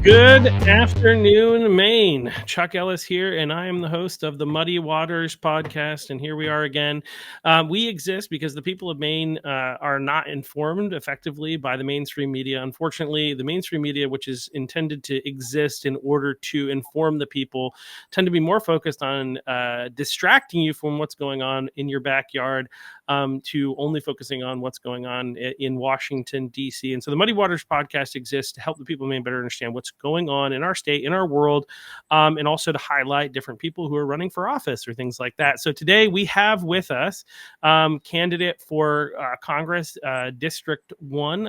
Good afternoon, Maine. Chuck Ellis here, and I am the host of the Muddy Waters podcast. And here we are again. We exist because the people of Maine are not informed effectively by the mainstream media. Unfortunately, the mainstream media, which is intended to exist in order to inform the people, tend to be more focused on distracting you from what's going on in your backyard to only focusing on what's going on in Washington, D.C. And so the Muddy Waters podcast exists to help the people of Maine better understand what's going on in our state, in our world, and also to highlight different people who are running for office or things like that. So today we have with us candidate for Congress, District 1,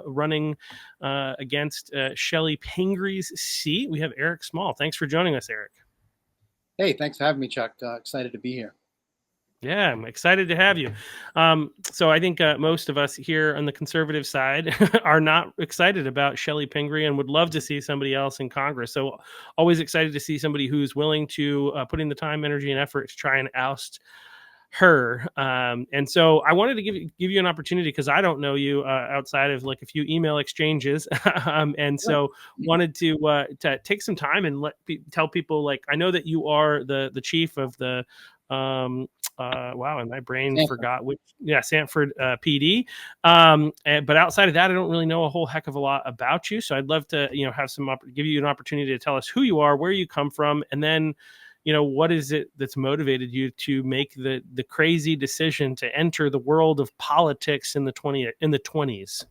running against Chellie Pingree's seat. We have Eric Small. Thanks for joining us, Eric. Hey, thanks for having me, Chuck. Excited to be here. Yeah, I'm excited to have you. So I think most of us here on the conservative side are not excited about Chellie Pingree and would love to see somebody else in Congress. So always excited to see somebody who's willing to put in the time, energy, and effort to try and oust her. And so I wanted to give you an opportunity because I don't know you outside of like a few email exchanges. And so wanted to take some time and tell people, like, I know that you are the chief of the wow, and my brain Sanford. forgot which. Yeah, Sanford PD. But outside of that, I don't really know a whole heck of a lot about you. So I'd love to have give you an opportunity to tell us who you are, where you come from, and then what is it that's motivated you to make the crazy decision to enter the world of politics in the 20s?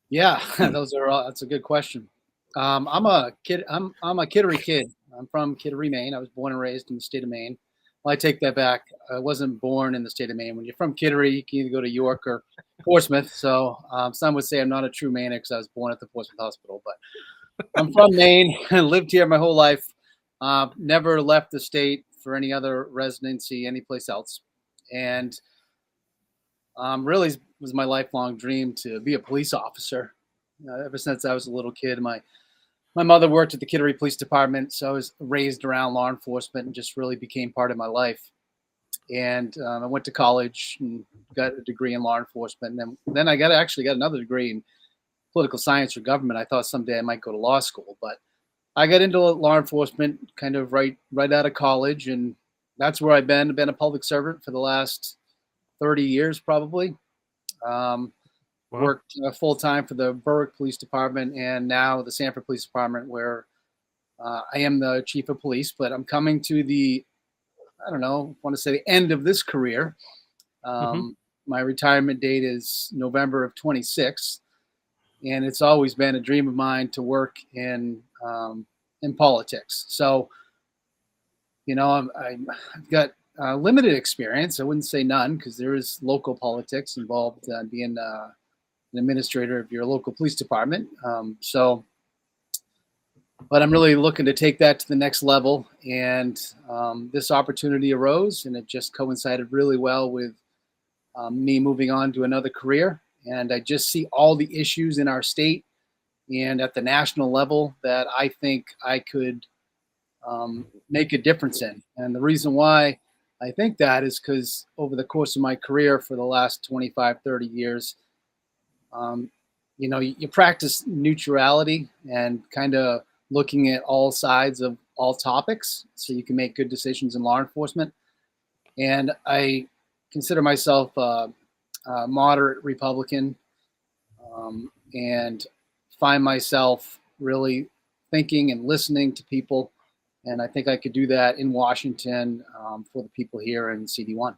Yeah, that's a good question. I'm a kid. I'm a Kittery kid. I'm from Kittery, Maine. I was born and raised in the state of Maine. Well, I take that back. I wasn't born in the state of Maine. When you're from Kittery, you can either go to York or Portsmouth. So some would say I'm not a true Mainer because I was born at the Portsmouth Hospital. But I'm from Maine. Lived here my whole life. Never left the state for any other residency anyplace else. And really was my lifelong dream to be a police officer. Ever since I was a little kid, my mother worked at the Kittery Police Department, so I was raised around law enforcement and just really became part of my life. And I went to college and got a degree in law enforcement. And then I actually got another degree in political science or government. I thought someday I might go to law school, but I got into law enforcement kind of right out of college, and that's where I've been. I've been a public servant for the last 30 years, probably. Wow. Worked full time for the Berwick Police Department and now the Sanford Police Department, where I am the chief of police. But I'm coming to I want to say the end of this career. My retirement date is November of 26, and it's always been a dream of mine to work in politics. So, I've got limited experience. I wouldn't say none, because there is local politics involved being an administrator of your local police department. But I'm really looking to take that to the next level. And this opportunity arose, and it just coincided really well with me moving on to another career. And I just see all the issues in our state and at the national level that I think I could make a difference in. And the reason why I think that is because over the course of my career for the last 25, 30 years, you practice neutrality and kind of looking at all sides of all topics so you can make good decisions in law enforcement. And I consider myself a moderate Republican, and find myself really thinking and listening to people. And I think I could do that in Washington for the people here in CD1.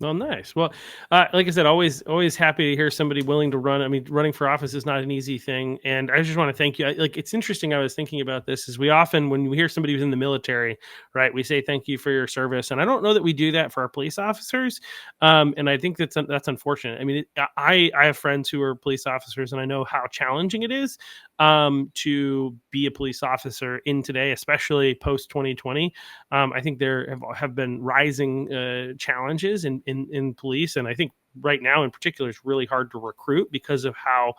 Well, nice. Well, like I said, always happy to hear somebody willing to run. I mean, running for office is not an easy thing, and I just want to thank you. It's interesting. I was thinking about this. Is we often, when we hear somebody who's in the military, right, we say thank you for your service, and I don't know that we do that for our police officers, and I think that's unfortunate. I mean, I have friends who are police officers, and I know how challenging it is to be a police officer in today, especially post 2020. I think there have been rising challenges in police. And I think right now in particular, it's really hard to recruit because of how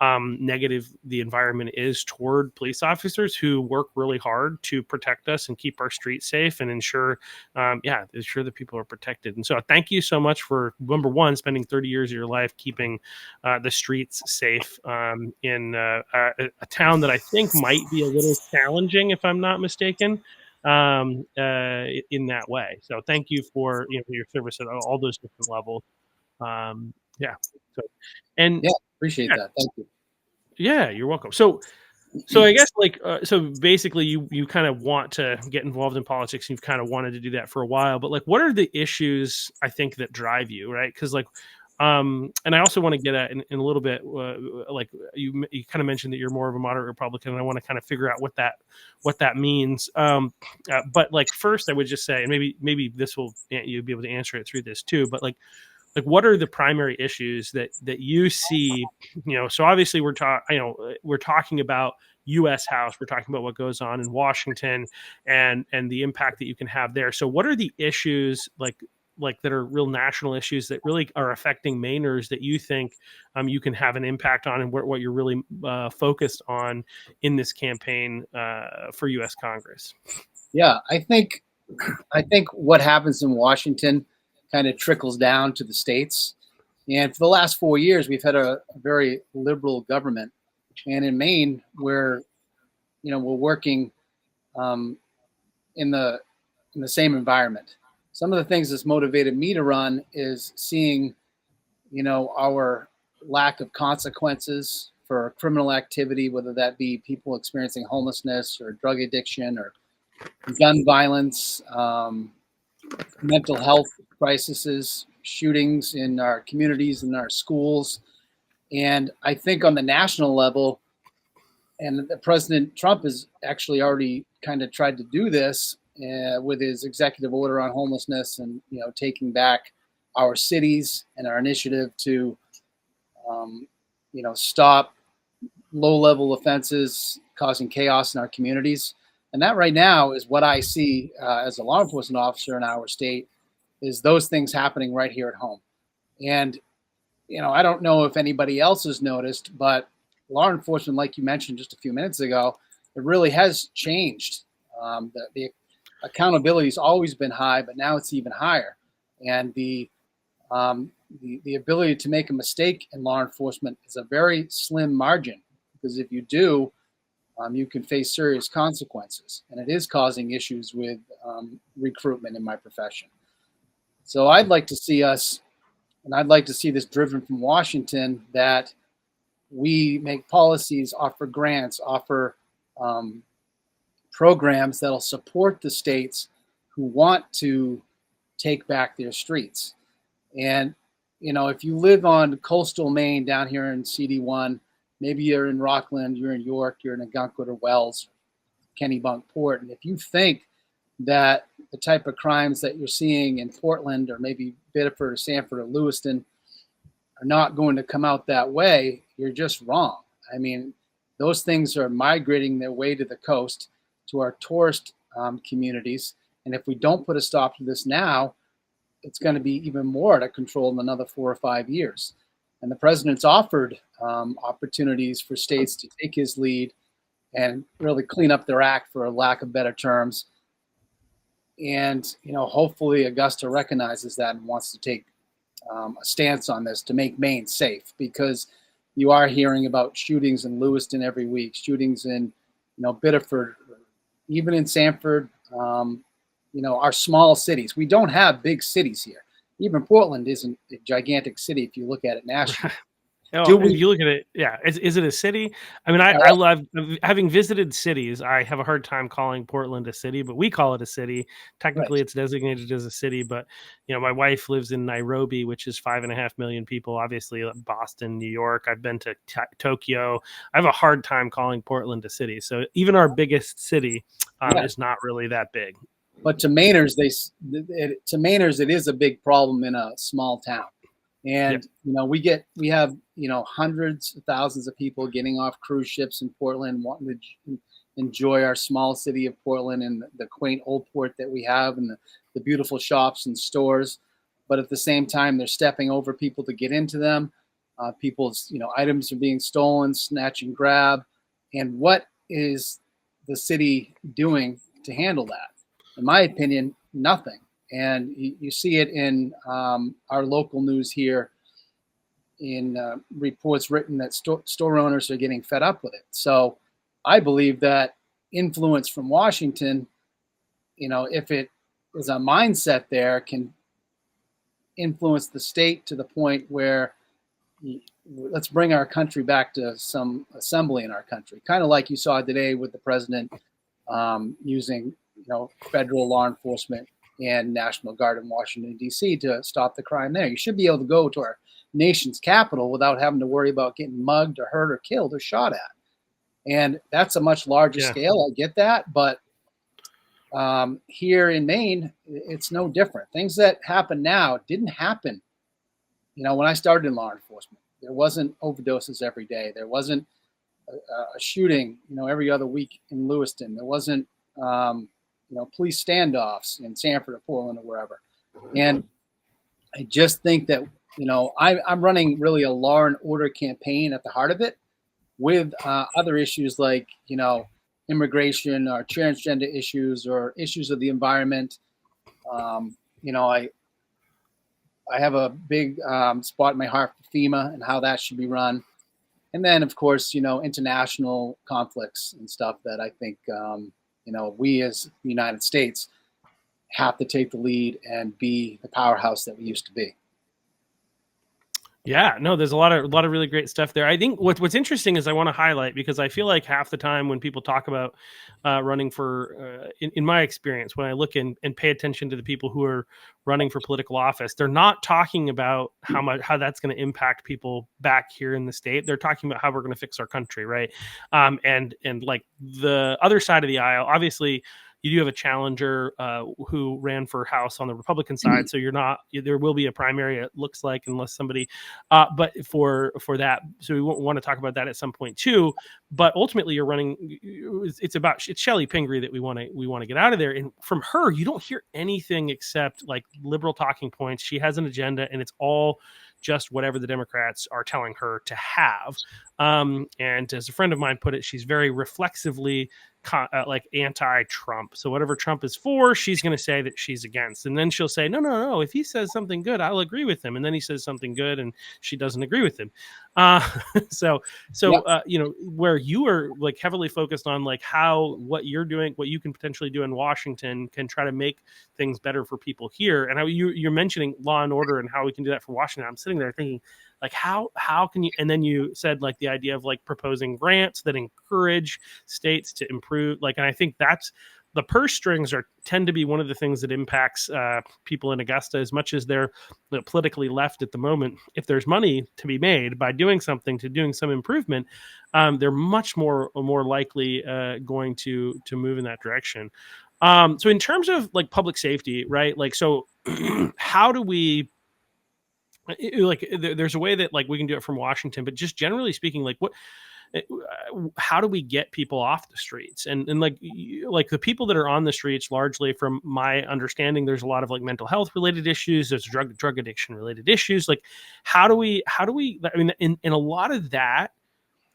negative the environment is toward police officers who work really hard to protect us and keep our streets safe and ensure that people are protected. And so thank you so much for, number one, spending 30 years of your life keeping the streets safe in a town that I think might be a little challenging, if I'm not mistaken, in that way. So thank you for your service at all those different levels. Yeah. So, and Yeah, appreciate that. Thank you. Yeah, you're welcome. So I guess so basically you kind of want to get involved in politics. You've kind of wanted to do that for a while, but like, what are the issues I think that drive you, right? Because and I also want to get at in a little bit, like you kind of mentioned that you're more of a moderate Republican, and I want to kind of figure out what that means. But like first, I would just say, and maybe this will you'll be able to answer it through this too. But like what are the primary issues that you see? So obviously we're talking about U.S. House. We're talking about what goes on in Washington and the impact that you can have there. So what are the issues like that are real national issues that really are affecting Mainers that you think you can have an impact on, and what you're really focused on in this campaign for U.S. Congress? Yeah, I think what happens in Washington kind of trickles down to the states. And for the last 4 years, we've had a very liberal government. And in Maine, we're working in the same environment. Some of the things that's motivated me to run is seeing, our lack of consequences for criminal activity, whether that be people experiencing homelessness or drug addiction or gun violence, mental health crises, shootings in our communities, in our schools. And I think on the national level, and President Trump has actually already kind of tried to do this with his executive order on homelessness and, taking back our cities and our initiative to, stop low-level offenses causing chaos in our communities. And that right now is what I see as a law enforcement officer in our state, is those things happening right here at home. And, I don't know if anybody else has noticed, but law enforcement, like you mentioned just a few minutes ago, it really has changed. The accountability has always been high, but now it's even higher. And the ability to make a mistake in law enforcement is a very slim margin, because if you do, you can face serious consequences. And it is causing issues with recruitment in my profession. So I'd like to see us, and I'd like to see this driven from Washington, that we make policies, offer grants, offer programs that'll support the states who want to take back their streets. And, if you live on coastal Maine down here in CD1, maybe you're in Rockland, you're in York, you're in Agunquit or Wells, Kennebunkport, and if you think that the type of crimes that you're seeing in Portland or maybe Biddeford or Sanford or Lewiston are not going to come out that way, you're just wrong. I mean, those things are migrating their way to the coast, to our tourist communities. And if we don't put a stop to this now, it's going to be even more out of control in another 4 or 5 years. And the president's offered opportunities for states to take his lead and really clean up their act, for a lack of better terms. And, hopefully Augusta recognizes that and wants to take a stance on this to make Maine safe, because you are hearing about shootings in Lewiston every week, shootings in, Biddeford, even in Sanford, our small cities. We don't have big cities here. Even Portland isn't a gigantic city if you look at it nationally. If you look at it, yeah. Is it a city? I mean, I love, having visited cities. I have a hard time calling Portland a city, but we call it a city. Technically, It's designated as a city, but my wife lives in Nairobi, which is 5.5 million people. Obviously, Boston, New York. I've been to Tokyo. I have a hard time calling Portland a city. So even our biggest city is not really that big. But to Mainers, it is a big problem in a small town. And, we have, hundreds of thousands of people getting off cruise ships in Portland, wanting to enjoy our small city of Portland and the quaint old port that we have, and the beautiful shops and stores. but at the same time, they're stepping over people to get into them. People's items are being stolen, snatch and grab. And what is the city doing to handle that? In my opinion, nothing. And you see it in our local news here, in reports written that store owners are getting fed up with it. So I believe that influence from Washington, if it is a mindset there, can influence the state to the point where let's bring our country back to some assembly in our country. Kind of like you saw today with the president using federal law enforcement and National Guard in Washington, D.C. to stop the crime there. You should be able to go to our nation's capital without having to worry about getting mugged or hurt or killed or shot at. And that's a much larger scale. I get that. But here in Maine, it's no different. Things that happen now didn't happen. When I started in law enforcement, there wasn't overdoses every day. There wasn't a shooting, every other week in Lewiston. There wasn't, police standoffs in Sanford or Portland or wherever. And I just think that, I'm running really a law and order campaign at the heart of it, with other issues like, immigration or transgender issues or issues of the environment. I have a big spot in my heart for FEMA and how that should be run. And then, of course, international conflicts and stuff that I think, we as the United States have to take the lead and be the powerhouse that we used to be. Yeah, no, there's a lot of really great stuff there. I think what's interesting is I want to highlight, because I feel like half the time when people talk about running for, in my experience, when I look and pay attention to the people who are running for political office, they're not talking about how that's going to impact people back here in the state. They're talking about how we're going to fix our country, right? And like the other side of the aisle, obviously, you do have a challenger who ran for House on the Republican side, so there will be a primary, it looks like, unless somebody, but for that, so we won't want to talk about that at some point too. But ultimately, you're running. It's Chellie Pingree that we want to get out of there. And from her, you don't hear anything except like liberal talking points. She has an agenda, and it's all just whatever the Democrats are telling her to have. And as a friend of mine put it, she's very reflexively like anti-Trump. So whatever Trump is for, she's going to say that she's against. And then she'll say, no, if he says something good, I'll agree with him. And then he says something good and she doesn't agree with him. Where you are like heavily focused on like what you're doing, what you can potentially do in Washington can try to make things better for people here. And you're mentioning law and order and how we can do that for Washington. I'm sitting there thinking, like, how can you, and then you said like the idea of like proposing grants that encourage states to improve, like, and I think that's the purse strings tend to be one of the things that impacts people in Augusta as much as they're politically left at the moment. If there's money to be made by doing something, to doing some improvement, they're much more likely going to move in that direction. So in terms of like public safety, right? Like, so how do we, like, there's a way that like we can do it from Washington, but just generally speaking, like how do we get people off the streets? And like the people that are on the streets, largely from my understanding, there's a lot of like mental health related issues. There's drug addiction related issues. Like how do we, I mean, in a lot of that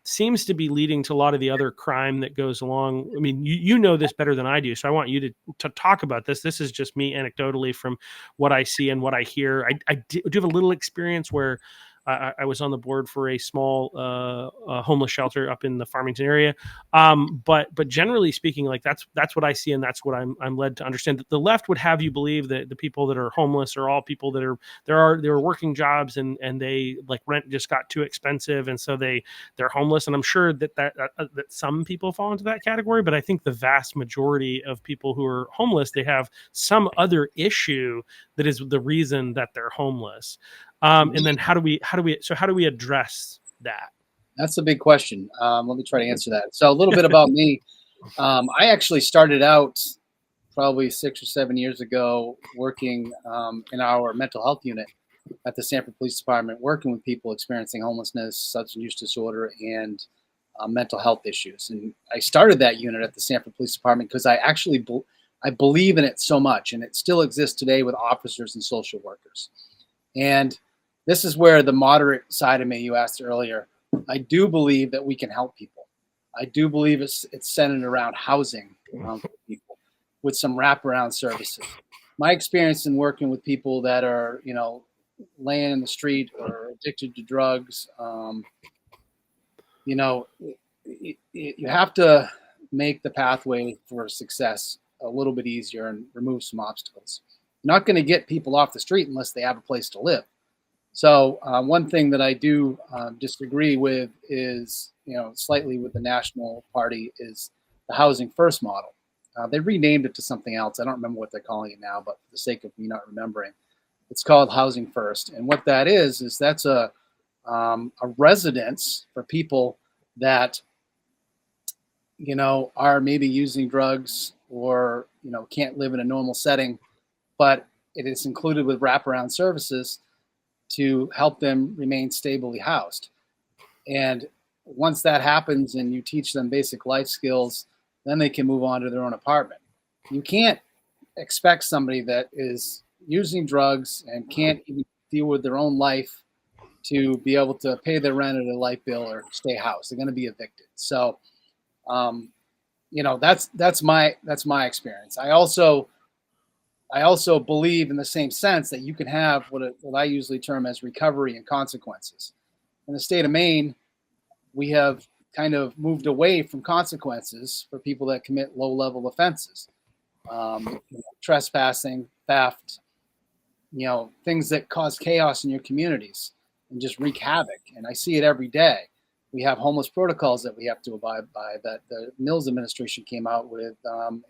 seems to be leading to a lot of the other crime that goes along. I mean, you know this better than I do, so I want you to talk about this. This is just me anecdotally from what I see and what I hear. I do have a little experience where I was on the board for a small homeless shelter up in the Farmington area. But generally speaking, like that's what I see, and that's what I'm led to understand. That the left would have you believe that the people that are homeless are all people that are there are working jobs and they like rent just got too expensive, and so they're homeless. And I'm sure that some people fall into that category, but I think the vast majority of people who are homeless, they have some other issue that is the reason that they're homeless. And then how do we address that? That's a big question. Let me try to answer that. So a little bit about me. I actually started out probably 6 or 7 years ago working in our mental health unit at the Sanford Police Department, working with people experiencing homelessness, substance use disorder, and mental health issues. And I started that unit at the Sanford Police Department because I I believe in it so much, and it still exists today with officers and social workers. And this is where the moderate side of me, you asked earlier, I do believe that we can help people. I do believe it's centered around housing for people with some wraparound services. My experience in working with people that are, laying in the street or addicted to drugs, you have to make the pathway for success a little bit easier and remove some obstacles. You're not going to get people off the street unless they have a place to live. So one thing that I do disagree with is, slightly with the National Party, is the Housing First model. They renamed it to something else. I don't remember what they're calling it now, but for the sake of me not remembering, it's called Housing First. And what that is that's a residence for people that, are maybe using drugs or, can't live in a normal setting, but it is included with wraparound services to help them remain stably housed. And once that happens and you teach them basic life skills, then they can move on to their own apartment. You can't expect somebody that is using drugs and can't even deal with their own life to be able to pay their rent or their light bill or stay housed. They're going to be evicted. So, that's my experience. I also believe in the same sense that you can have what I usually term as recovery and consequences. In the state of Maine, we have kind of moved away from consequences for people that commit low-level offenses, trespassing, theft, things that cause chaos in your communities and just wreak havoc. And I see it every day. We have homeless protocols that we have to abide by that the Mills administration came out with,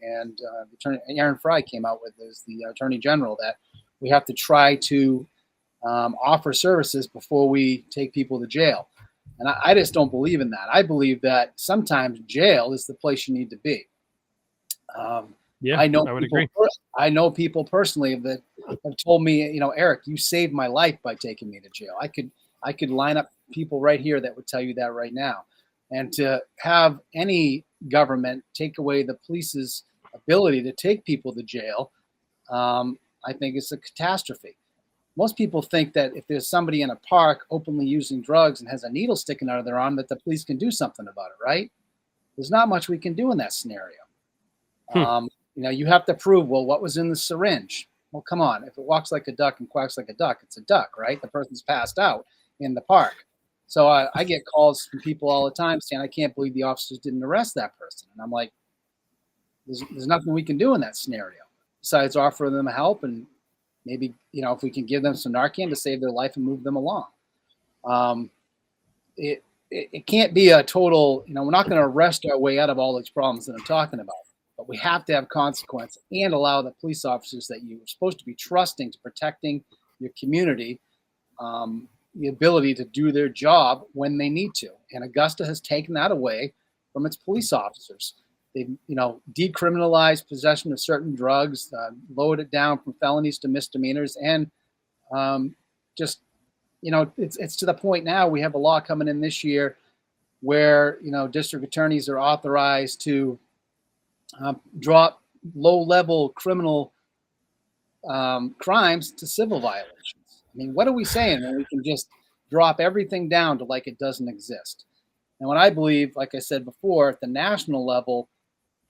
and Attorney Aaron Fry came out with as the Attorney General, that we have to try to offer services before we take people to jail. And I just don't believe in that. I believe that sometimes jail is the place you need to be. I would agree. I know people personally that have told me, Eric, you saved my life by taking me to jail. I could line up people right here that would tell you that right now. And to have any government take away the police's ability to take people to jail, I think it's a catastrophe. Most people think that if there's somebody in a park openly using drugs and has a needle sticking out of their arm, that the police can do something about it, right? There's not much we can do in that scenario. You have to prove, well, what was in the syringe? Well, come on. If it walks like a duck and quacks like a duck, it's a duck, right? The person's passed out in the park. So I get calls from people all the time saying, I can't believe the officers didn't arrest that person. And I'm like, there's nothing we can do in that scenario besides offer them help and maybe, if we can give them some Narcan to save their life and move them along. It can't be a total, we're not going to arrest our way out of all these problems that I'm talking about, but we have to have consequence and allow the police officers that you're supposed to be trusting to protecting your community, the ability to do their job when they need to. And Augusta has taken that away from its police officers. They've, decriminalized possession of certain drugs, lowered it down from felonies to misdemeanors, and it's to the point now we have a law coming in this year where, district attorneys are authorized to drop low-level criminal crimes to civil violations. I mean, what are we saying when we can just drop everything down to like it doesn't exist? And what I believe, like I said before, at the national level,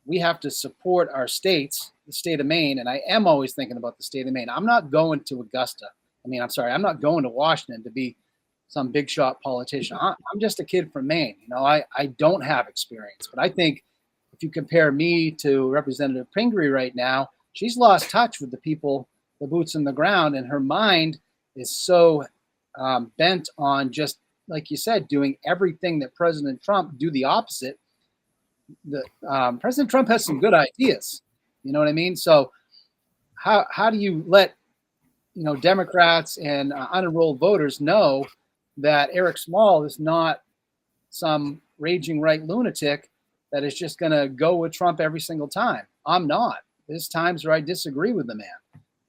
we have to support our states, the state of Maine, and I am always thinking about the state of Maine. I'm not going to Augusta. I'm not going to Washington to be some big shot politician. I'm just a kid from Maine. I don't have experience, but I think if you compare me to Representative Pingree right now, she's lost touch with the people, the boots on the ground, and her mind is so bent on just, like you said, doing everything that President Trump, do the opposite. President Trump has some good ideas. You know what I mean? So how do you let Democrats and unenrolled voters know that Eric Small is not some raging right lunatic that is just going to go with Trump every single time? I'm not. There's times where I disagree with the man,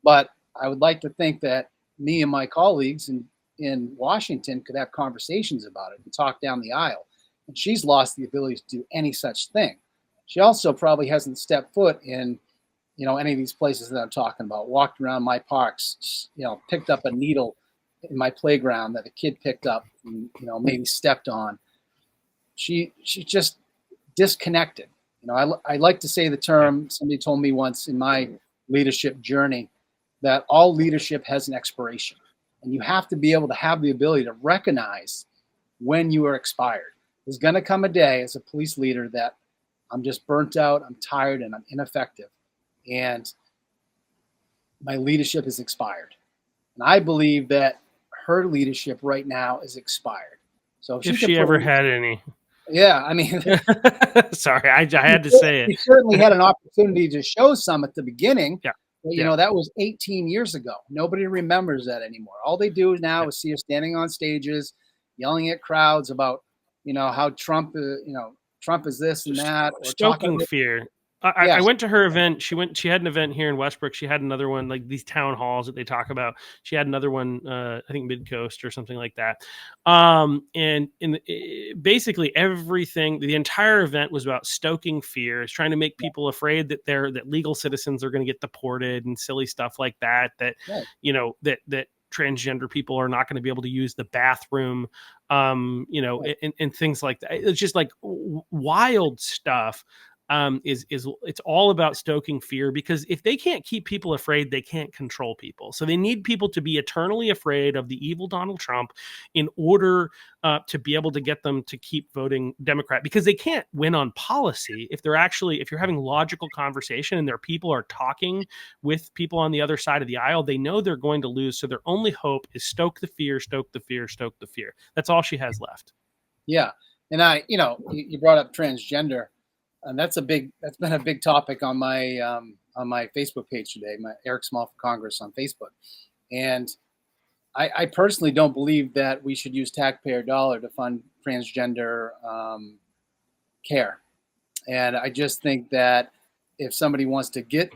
but I would like to think that me and my colleagues in Washington could have conversations about it and talk down the aisle. And she's lost the ability to do any such thing. She also probably hasn't stepped foot in any of these places that I'm talking about, walked around my parks, picked up a needle in my playground that a kid picked up and, maybe stepped on. She just disconnected. I like to say the term, somebody told me once in my leadership journey, that all leadership has an expiration. And you have to be able to have the ability to recognize when you are expired. There's going to come a day as a police leader that I'm just burnt out, I'm tired, and I'm ineffective. And my leadership is expired. And I believe that her leadership right now is expired. So if she ever had any. Yeah, I mean, sorry, I had to say it. She certainly had an opportunity to show some at the beginning. Yeah. But, that was 18 years ago. Nobody remembers that anymore. All they do now is see her standing on stages, yelling at crowds about, how Trump, Trump is this and that. Or stoking fear. I went to her event. She had an event here in Westbrook. She had another one, like these town halls that they talk about. She had another one, I think Mid-Coast or something like that. And basically everything, the entire event was about stoking fear. It's trying to make people afraid that legal citizens are going to get deported and silly stuff like that. That transgender people are not going to be able to use the bathroom, and things like that. It's just like wild stuff. It's all about stoking fear, because if they can't keep people afraid, they can't control people. So they need people to be eternally afraid of the evil Donald Trump in order to be able to get them to keep voting Democrat, because they can't win on policy if you're having logical conversation and their people are talking with people on the other side of the aisle. They know they're going to lose. So their only hope is stoke the fear, stoke the fear, stoke the fear. That's all she has left. Yeah. And you brought up transgender. And that's been a big topic on my Facebook page today, my Eric Small for Congress on Facebook. And I personally don't believe that we should use taxpayer dollar to fund transgender care. And I just think that if somebody wants to get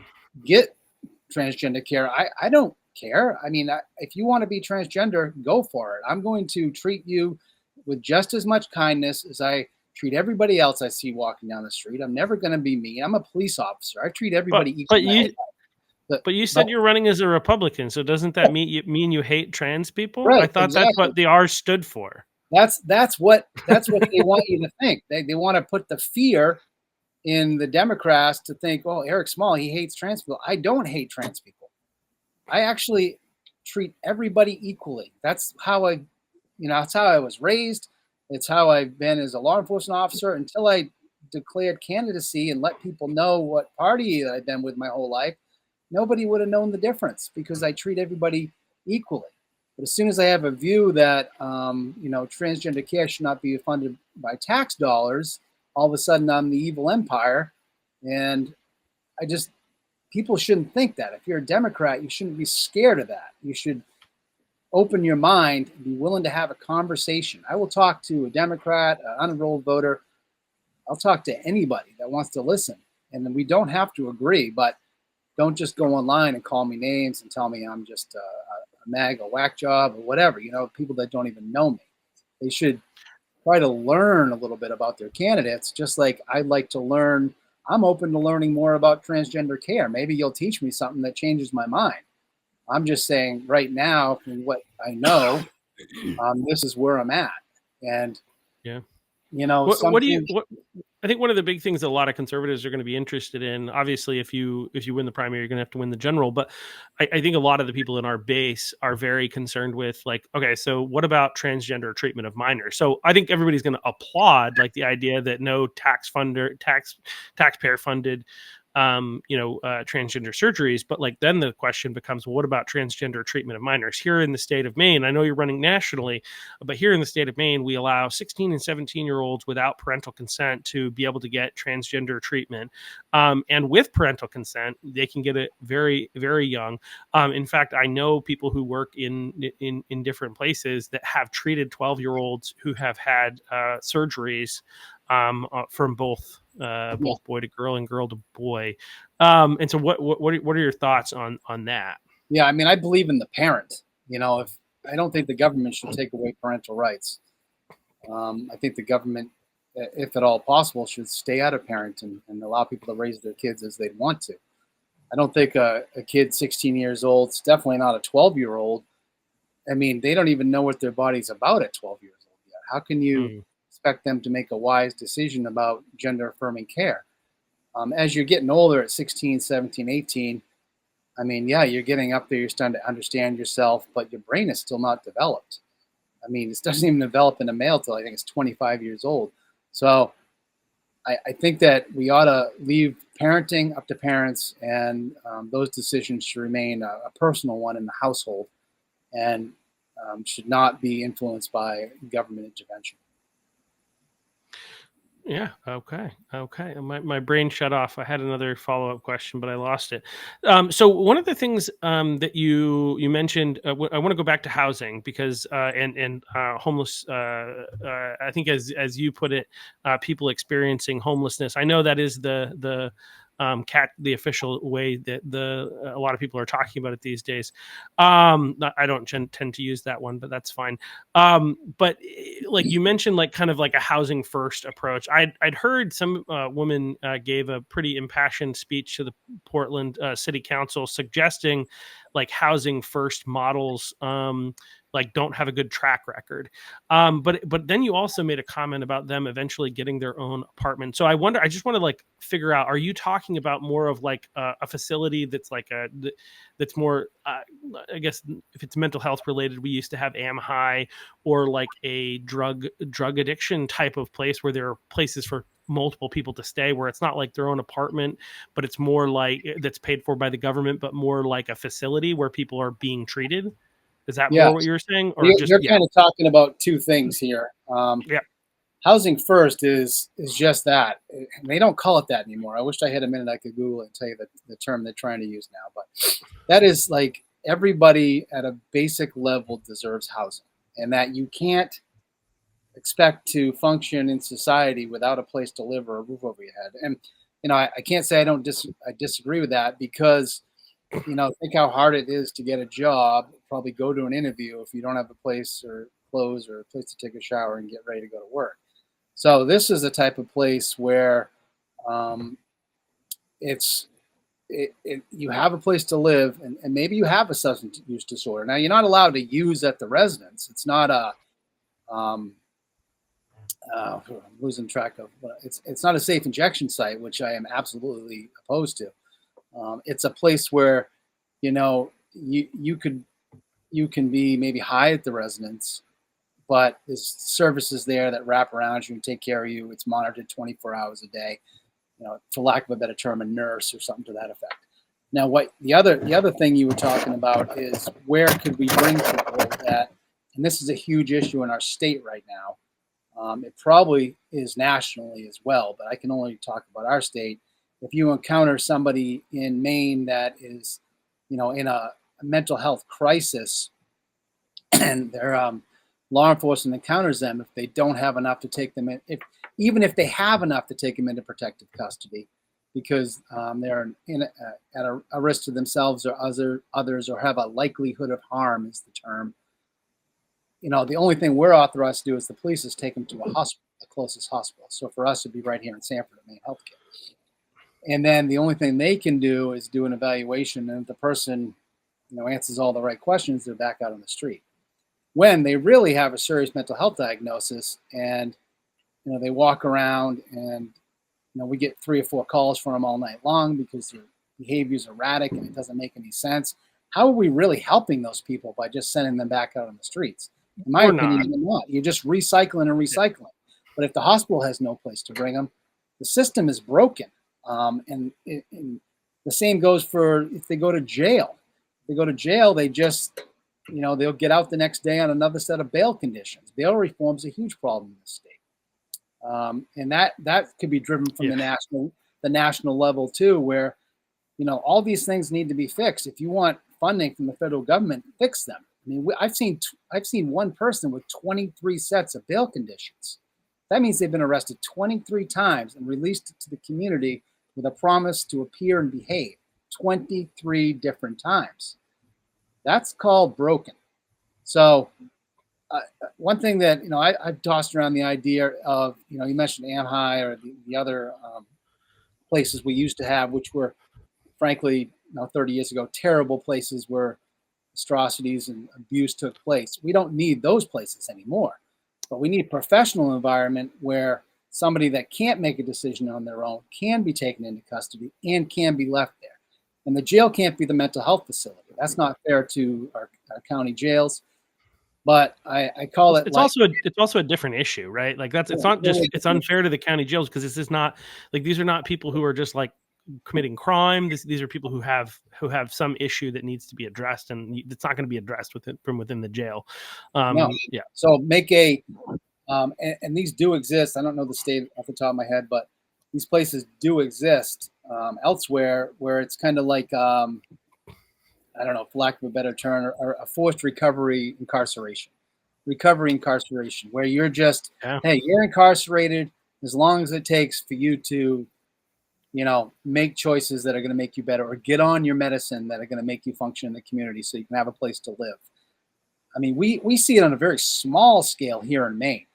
transgender care, I don't care. I mean, if you want to be transgender, go for it. I'm going to treat you with just as much kindness as I treat everybody else I see walking down the street. I'm never going to be mean. I'm a police officer. I treat everybody equally. But you said you're running as a Republican, so doesn't that mean you hate trans people? Right, I thought that's what the R stood for. That's what they want you to think. They want to put the fear in the Democrats to think, oh, Eric Small, he hates trans people. I don't hate trans people. I actually treat everybody equally. That's how that's how I was raised. It's how I've been as a law enforcement officer until I declared candidacy and let people know what party I've been with my whole life. Nobody would have known the difference because I treat everybody equally. But as soon as I have a view that, transgender care should not be funded by tax dollars, all of a sudden I'm the evil empire. And people shouldn't think that. If you're a Democrat, you shouldn't be scared of that. You should open your mind and be willing to have a conversation. I will talk to a Democrat, an unenrolled voter. I'll talk to anybody that wants to listen. And then we don't have to agree, but don't just go online and call me names and tell me I'm just a MAGA whack job or whatever, people that don't even know me. They should try to learn a little bit about their candidates, just like I'd like to learn. I'm open to learning more about transgender care. Maybe you'll teach me something that changes my mind. I'm just saying right now, from what I know, this is where I'm at. And, I think one of the big things that a lot of conservatives are going to be interested in, obviously, if you win the primary, you're going to have to win the general. But I think a lot of the people in our base are very concerned with, like, okay, so what about transgender treatment of minors? So I think everybody's going to applaud like the idea that no taxpayer funded transgender surgeries. But like, then the question becomes, well, what about transgender treatment of minors here in the state of Maine? I know you're running nationally, but here in the state of Maine, we allow 16 and 17-year-olds without parental consent to be able to get transgender treatment. And with parental consent, they can get it very, very young. In fact, I know people who work in different places that have treated 12-year-olds who have had surgeries from both boy to girl and girl to boy. And so what are your thoughts on that? Yeah, I mean, I believe in the parent. If I don't think the government should take away parental rights. I think the government, if at all possible, should stay out of parent and allow people to raise their kids as they want to. I don't think a kid 16 years old, it's definitely not a 12-year-old. I mean, they don't even know what their body's about at 12 years old yet. How can you Mm. expect them to make a wise decision about gender affirming care? As you're getting older at 16, 17, 18, I mean, yeah, you're getting up there, you're starting to understand yourself, but your brain is still not developed. I mean, it doesn't even develop in a male till I think it's 25 years old. So I think that we ought to leave parenting up to parents, and those decisions should remain a personal one in the household, and should not be influenced by government intervention. Yeah. Okay. Okay. My brain shut off. I had another follow up question, but I lost it. So one of the things that you mentioned, I want to go back to housing because and homeless. I think as you put it, people experiencing homelessness. I know that is the official way that a lot of people are talking about it these days. I don't tend to use that one, but that's fine. But like you mentioned, like kind of like a housing first approach. I'd heard some woman gave a pretty impassioned speech to the Portland City Council suggesting like housing first models like don't have a good track record. But then you also made a comment about them eventually getting their own apartment. So I just want to like figure out, are you talking about more of like a facility that's like that's more, I guess if it's mental health related, we used to have AmHigh, or like a drug addiction type of place where there are places for multiple people to stay, where it's not like their own apartment, but it's more like that's paid for by the government, but more like a facility where people are being treated. Is that Yeah, more what you were saying, or just you're yeah, kind of talking about two things here. yeah, Housing first is just that. And they don't call it that anymore. I wish I had a minute I could Google it and tell you the term they're trying to use now. But that is like everybody at a basic level deserves housing, and that you can't expect to function in society without a place to live or a roof over your head. And I can't say I disagree with that, because think how hard it is to get a job, probably go to an interview if you don't have a place or clothes or a place to take a shower and get ready to go to work. So this is the type of place where um, it's you have a place to live, and maybe you have a substance use disorder. Now you're not allowed to use at the residence. It's not a um, I'm losing track of. It's not a safe injection site, which I am absolutely opposed to. It's a place where you could you can be maybe high at the residence, but there's services there that wrap around you and take care of you. It's monitored 24 hours a day. For lack of a better term, a nurse or something to that effect. Now, what the other thing you were talking about is where could we bring people that, and this is a huge issue in our state right now. It probably is nationally as well, but I can only talk about our state. If you encounter somebody in Maine that is, in a mental health crisis, and their law enforcement encounters them, if they don't have enough to take them in, even if they have enough to take them into protective custody, because they're at a risk to themselves or others, or have a likelihood of harm, is the term. The only thing we're authorized to do as the police is take them to a hospital, the closest hospital. So for us, it'd be right here in Sanford at Maine Healthcare. And then the only thing they can do is do an evaluation, and if the person, answers all the right questions, they're back out on the street. When they really have a serious mental health diagnosis, and they walk around, and we get 3 or 4 calls from them all night long because their behavior is erratic and it doesn't make any sense. How are we really helping those people by just sending them back out on the streets? In my or opinion, not? you're not. You're just recycling and Yeah. recycling. But if the hospital has no place to bring them, the system is broken. And the same goes for if they go to jail. If they go to jail, they just, they'll get out the next day on another set of bail conditions. Bail reform is a huge problem in the state. And that could be driven from Yeah. the national level too, where all these things need to be fixed. If you want funding from the federal government, fix them. I mean, I've seen one person with 23 sets of bail conditions. That means they've been arrested 23 times and released to the community with a promise to appear and behave 23 different times. That's called broken. So one thing that I've tossed around the idea of, you mentioned AmHigh or the other places we used to have, which were frankly, 30 years ago, terrible places where atrocities and abuse took place. We don't need those places anymore, but we need a professional environment where somebody that can't make a decision on their own can be taken into custody and can be left there. And the jail can't be the mental health facility. That's not fair to our county jails. But I call it it's also a different issue, right? Like it's not just it's unfair to the county jails because this is not like these are not people who are just like committing crime. These are people who have some issue that needs to be addressed, and it's not going to be addressed from within the jail. No. Yeah. So make and these do exist. I don't know the state off the top of my head, but these places do exist elsewhere where it's kind of like I don't know, for lack of a better term, or a forced recovery incarceration, where you're just, hey, you're incarcerated as long as it takes for you to, make choices that are going to make you better or get on your medicine that are going to make you function in the community so you can have a place to live. I mean, we see it on a very small scale here in Maine.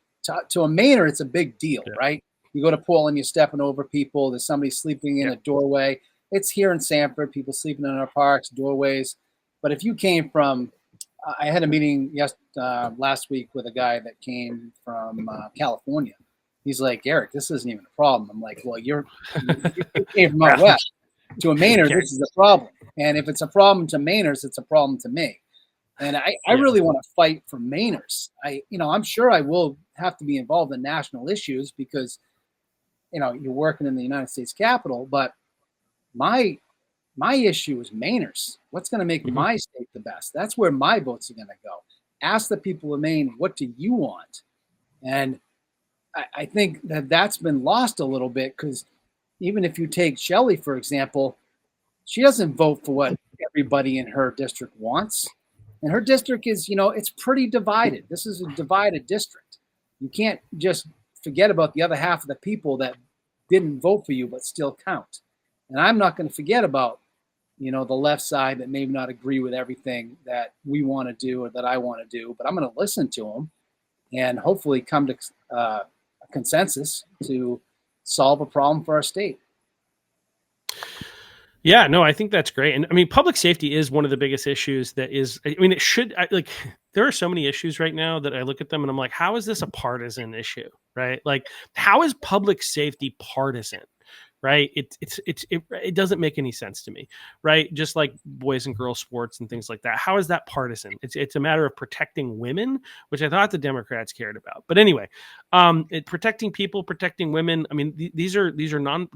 To a Mainer, it's a big deal, right? You go to Portland, you're stepping over people. There's somebody sleeping in a doorway. It's here in Sanford, people sleeping in our parks, doorways. But if you came from, I had a meeting last week with a guy that came from California. He's like, Eric, this isn't even a problem. I'm like, well, you came from out west. To a Mainer, this is a problem. And if it's a problem to Mainers, it's a problem to me. And I really want to fight for Mainers. I'm sure I will have to be involved in national issues because, you're working in the United States Capitol, but my issue is Mainers. What's going to make my state the best? That's where my votes are going to go. Ask the people of Maine, what do you want? And I think that's been lost a little bit because even if you take Chellie, for example, she doesn't vote for what everybody in her district wants. And her district is, it's pretty divided. This is a divided district. You can't just forget about the other half of the people that didn't vote for you but still count. And I'm not going to forget about, the left side that may not agree with everything that we want to do or that I want to do, but I'm going to listen to them and hopefully come to a consensus to solve a problem for our state. Yeah, no, I think that's great. And I mean, public safety is one of the biggest issues there are so many issues right now that I look at them and I'm like, how is this a partisan issue, right? Like, how is public safety partisan? Right. It doesn't make any sense to me. Right. Just like boys and girls sports and things like that. How is that partisan? It's a matter of protecting women, which I thought the Democrats cared about. But anyway, protecting people, protecting women. I mean, these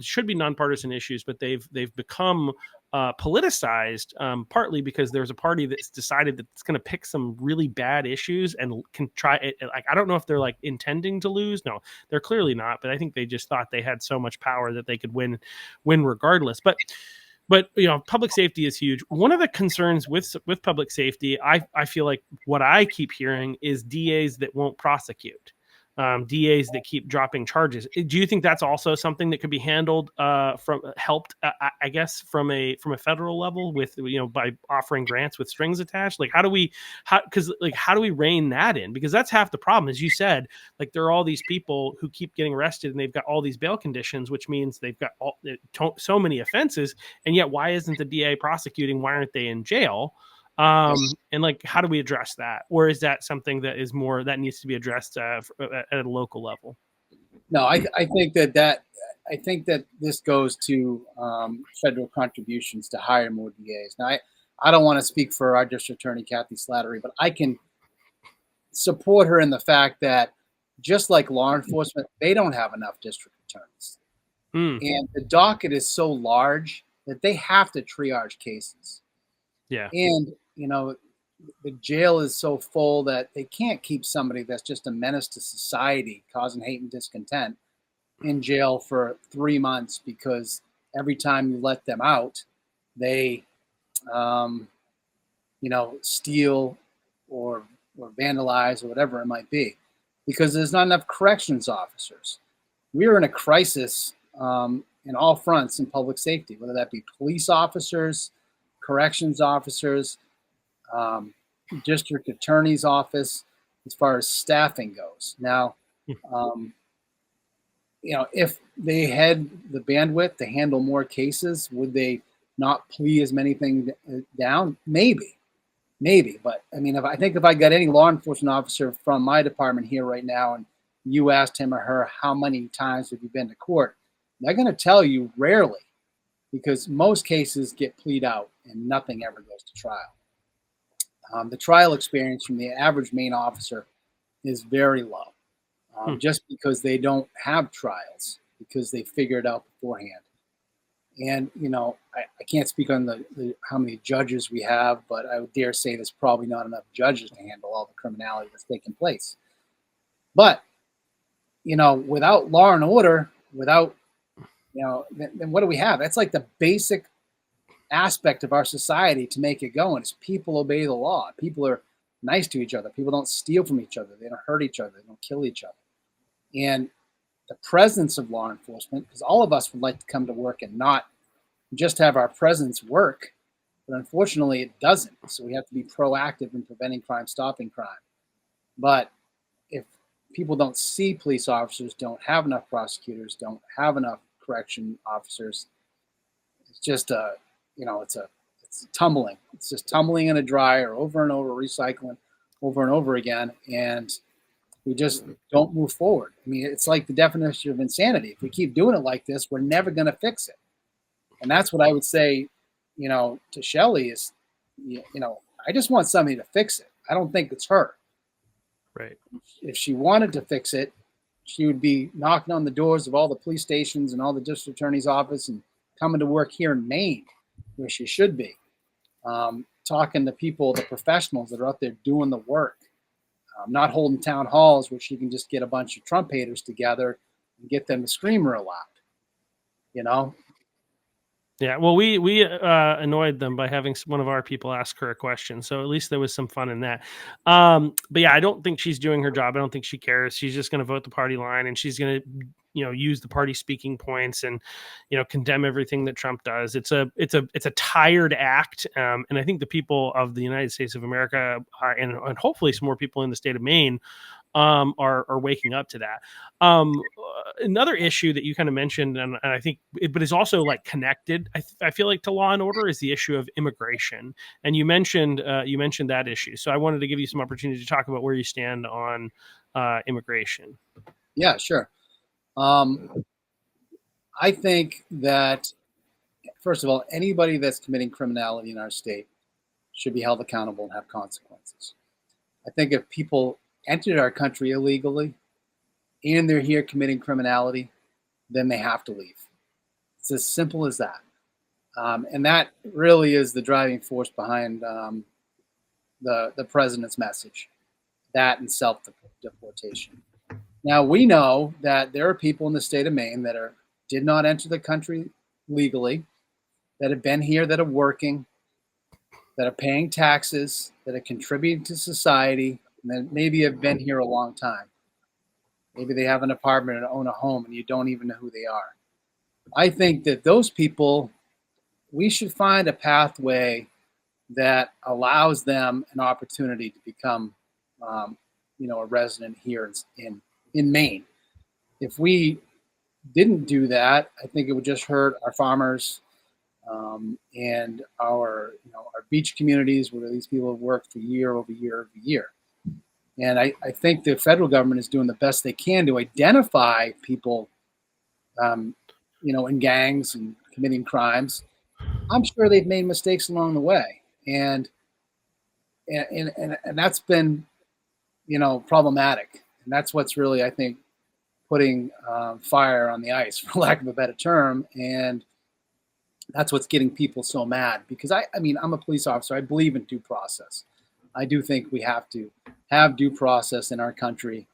should be nonpartisan issues, but they've become politicized, partly because there's a party that's decided that it's going to pick some really bad issues and can try it. Like, I don't know if they're like intending to lose. No, they're clearly not. But I think they just thought they had so much power that they could win regardless. But public safety is huge. One of the concerns with public safety, I feel like what I keep hearing is DAs that won't prosecute. DAs that keep dropping charges. Do you think that's also something that could be handled I guess from a federal level with by offering grants with strings attached? Like how do we rein that in? Because that's half the problem, as you said. Like there are all these people who keep getting arrested and they've got all these bail conditions, which means they've got so many offenses, and yet why isn't the DA prosecuting? Why aren't they in jail? And like, how do we address that? Or is that something that is more that needs to be addressed at a local level? No, I think that this goes to federal contributions to hire more DAs. Now, I don't want to speak for our district attorney, Kathy Slattery, but I can support her in the fact that just like law enforcement, they don't have enough district attorneys. And the docket is so large that they have to triage cases. Yeah. And, the jail is so full that they can't keep somebody that's just a menace to society, causing hate and discontent, in jail for 3 months because every time you let them out, they, steal or vandalize or whatever it might be, because there's not enough corrections officers. We're in a crisis in all fronts in public safety, whether that be police officers, corrections officers, district attorney's office, as far as staffing goes. Now, if they had the bandwidth to handle more cases, would they not plea as many things down? Maybe. But I mean, if I got any law enforcement officer from my department here right now, and you asked him or her how many times have you been to court, they're going to tell you rarely, because most cases get plead out and nothing ever goes to trial. The trial experience from the average Maine officer is very low, just because they don't have trials, because they figure it out beforehand. And, I can't speak on the how many judges we have, but I would dare say there's probably not enough judges to handle all the criminality that's taking place. But, without law and order, without, then what do we have? That's like the basic aspect of our society to make it go. And it's people obey the law. People are nice to each other. People don't steal from each other. They don't hurt each other. They don't kill each other. And the presence of law enforcement, because all of us would like to come to work and not just have our presence work, but unfortunately it doesn't. So we have to be proactive in preventing crime, stopping crime. But if people don't see police officers, don't have enough prosecutors, don't have enough correction officers, it's just it's tumbling. It's just tumbling in a dryer over and over, recycling over and over again. And we just don't move forward. I mean, it's like the definition of insanity. If we keep doing it like this, we're never going to fix it. And that's what I would say, to Chellie is, I just want somebody to fix it. I don't think it's her. Right. If she wanted to fix it, she would be knocking on the doors of all the police stations and all the district attorney's office and coming to work here in Maine, where she should be. Talking to people, the professionals that are out there doing the work. Not holding town halls where she can just get a bunch of Trump haters together and get them to scream real loud, Yeah, well, we annoyed them by having one of our people ask her a question, so at least there was some fun in that. But yeah, I don't think she's doing her job. I don't think she cares. She's just going to vote the party line, and she's going to, use the party speaking points and, condemn everything that Trump does. It's a tired act, and I think the people of the United States of America and hopefully some more people in the state of Maine are waking up to that. Another issue that you kind of mentioned, and I think, but is also like connected, I feel like, to law and order, is the issue of immigration. And you mentioned that issue. So I wanted to give you some opportunity to talk about where you stand on immigration. Yeah, sure. I think that, first of all, anybody that's committing criminality in our state should be held accountable and have consequences. I think if people entered our country illegally and they're here committing criminality, then they have to leave. It's as simple as that. And that really is the driving force behind the president's message, that and self-deportation. Now, we know that there are people in the state of Maine that did not enter the country legally, that have been here, that are working, that are paying taxes, that are contributing to society, and that maybe have been here a long time. Maybe they have an apartment and own a home and you don't even know who they are. I think that those people, we should find a pathway that allows them an opportunity to become, a resident here in Maine. If we didn't do that, I think it would just hurt our farmers and our beach communities where these people have worked for year over year over year. And I think the federal government is doing the best they can to identify people, in gangs and committing crimes. I'm sure they've made mistakes along the way, and that's been, problematic. And that's what's really, I think, putting fire on the ice, for lack of a better term. And that's what's getting people so mad, because I'm a police officer. I believe in due process. I do think we have to have due process in our country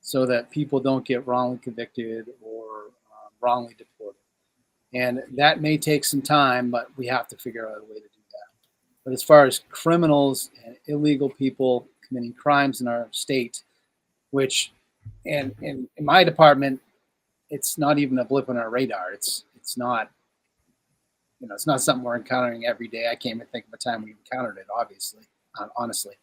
so that people don't get wrongly convicted or wrongly deported. And that may take some time, but we have to figure out a way to do that. But as far as criminals and illegal people committing crimes in our state, which, and in my department, it's not even a blip on our radar. It's not, it's not something we're encountering every day. I can't even think of a time we encountered it, honestly.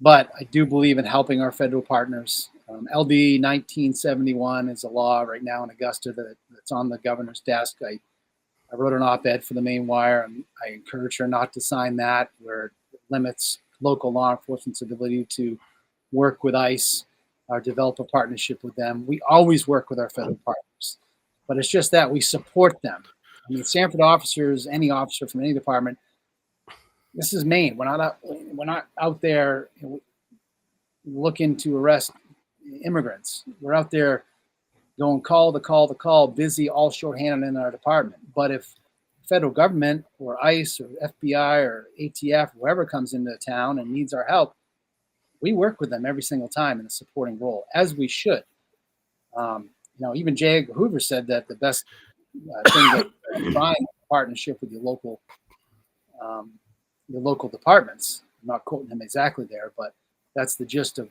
But I do believe in helping our federal partners. LD 1971 is a law right now in Augusta that's on the governor's desk. I wrote an op-ed for the Maine Wire, and I encourage her not to sign that, where it limits local law enforcement's ability to work with ICE or develop a partnership with them. We always work with our federal partners, but it's just that we support them. I mean, Sanford officers, any officer from any department, this is Maine. We're not out there looking to arrest immigrants. We're out there going call to call to call, busy, all shorthanded in our department. But if federal government or ICE or FBI or ATF, whoever comes into town and needs our help, we work with them every single time in a supporting role, as we should. Even J. Edgar Hoover said that the best thing that trying a partnership with your local departments. I'm not quoting him exactly there, but that's the gist of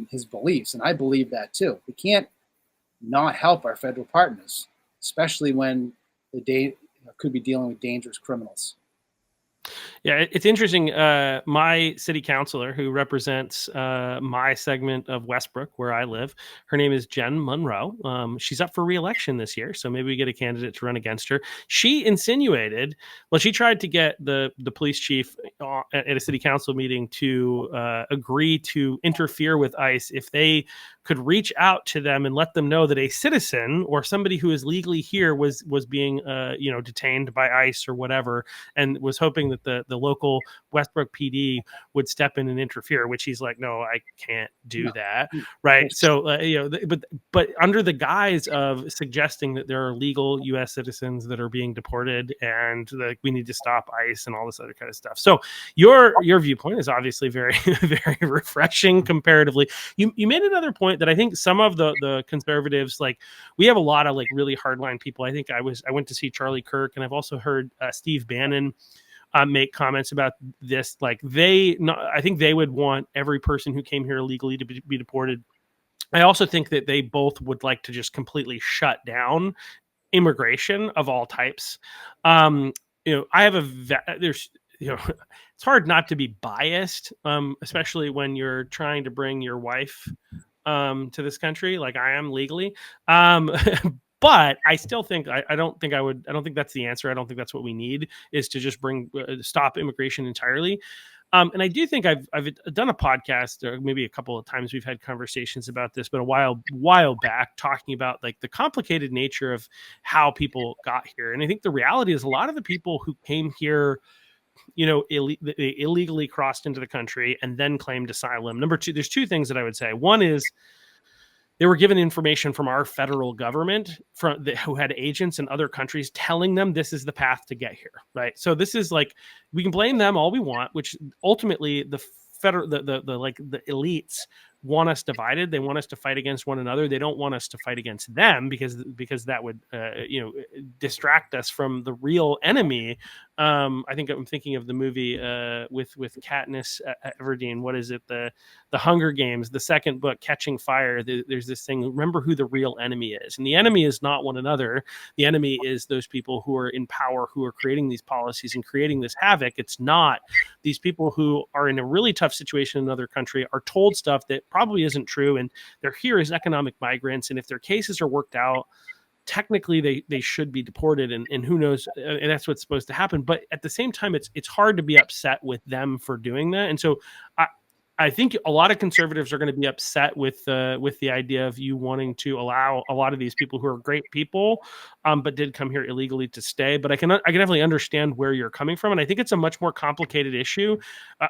his beliefs, and I believe that too. We can't not help our federal partners, especially when they could be dealing with dangerous criminals. Yeah, it's interesting. My city councilor, who represents my segment of Westbrook, where I live, her name is Jen Monroe. She's up for re-election this year, so maybe we get a candidate to run against her. She insinuated, well, she tried to get the police chief at a city council meeting to agree to interfere with ICE if they could reach out to them and let them know that a citizen or somebody who is legally here was being detained by ICE or whatever, and was hoping that the local Westbrook PD would step in and interfere, which he's like, no, I can't do that. Right. So, but under the guise of suggesting that there are legal U.S. citizens that are being deported and that we need to stop ICE and all this other kind of stuff. So your viewpoint is obviously very, very refreshing comparatively. You made another point that I think some of the conservatives, like, we have a lot of like really hardline people. I think I went to see Charlie Kirk, and I've also heard Steve Bannon make comments about this. Like, I think they would want every person who came here illegally to be deported. I also think that they both would like to just completely shut down immigration of all types. I have there's, it's hard not to be biased, especially when you're trying to bring your wife to this country, like I am legally. But I still think I don't think that's the answer. I don't think that's what we need, is to just stop immigration entirely. And I do think I've done a podcast, or maybe a couple of times we've had conversations about this, but a while back, talking about like the complicated nature of how people got here. And I think the reality is a lot of the people who came here, illegally crossed into the country and then claimed asylum. Number two, there's two things that I would say. One is they were given information from our federal government who had agents in other countries telling them this is the path to get here, right? So this is like, we can blame them all we want, which ultimately the elites want us divided. They want us to fight against one another. They don't want us to fight against them because that would distract us from the real enemy. I think I'm thinking of the movie with Katniss Everdeen. What is it? The Hunger Games, the second book, Catching Fire. There's this thing. Remember who the real enemy is, and the enemy is not one another. The enemy is those people who are in power, who are creating these policies and creating this havoc. It's not these people who are in a really tough situation in another country, are told stuff that probably isn't true, and they're here as economic migrants. And if their cases are worked out, technically they should be deported, and who knows, and that's what's supposed to happen. But at the same time, it's hard to be upset with them for doing that. And so I think a lot of conservatives are going to be upset with the idea of you wanting to allow a lot of these people who are great people, but did come here illegally, to stay. But I can definitely understand where you're coming from, and I think it's a much more complicated issue.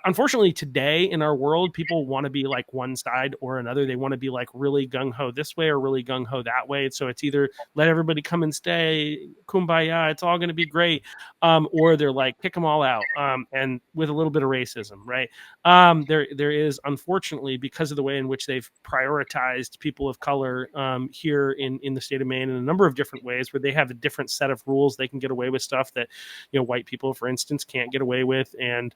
Unfortunately, today in our world, people want to be like one side or another. They want to be like really gung ho this way or really gung ho that way. So it's either let everybody come and stay, kumbaya, it's all going to be great, or they're like kick them all out, and with a little bit of racism, right? There is, unfortunately, because of the way in which they've prioritized people of color here in the state of Maine in a number of different ways, where they have a different set of rules. They can get away with stuff that white people, for instance, can't get away with. And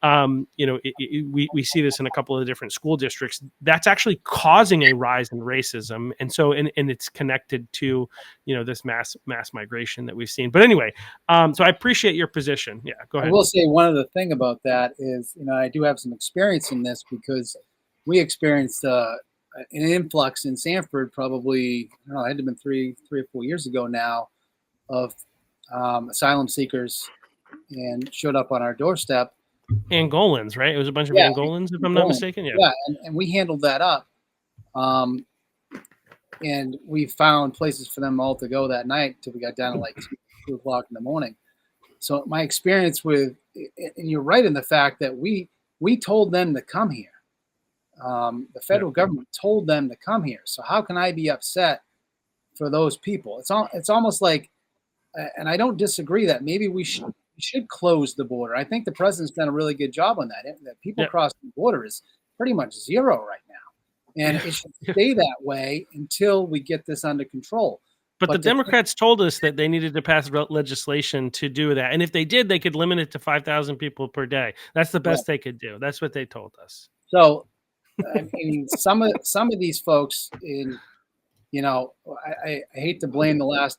we see this in a couple of different school districts. That's actually causing a rise in racism, and so and it's connected to this mass migration that we've seen. But anyway, so I appreciate your position. Yeah, go ahead. I will say one other thing about that is, I do have some experience in this, because we experienced an influx in Sanford, probably, I don't know, it had to have been three or 4 years ago now, of asylum seekers and showed up on our doorstep. Angolans, right? It was a bunch of Yeah, Angolans, if I'm not mistaken. Yeah, and we handled that up. And we found places for them all to go that night until we got down to like 2 o'clock in the morning. So my experience with, and you're right in the fact that we told them to come here. The federal government told them to come here. So how can I be upset for those people? It's almost like, and I don't disagree that maybe we should close the border. I think the president's done a really good job on that. That people crossing the border is pretty much zero right now. And it should stay that way until we get this under control. But the Democrats told us that they needed to pass legislation to do that. And if they did, they could limit it to 5,000 people per day. That's the best they could do. That's what they told us. So, I mean, some of these folks I hate to blame it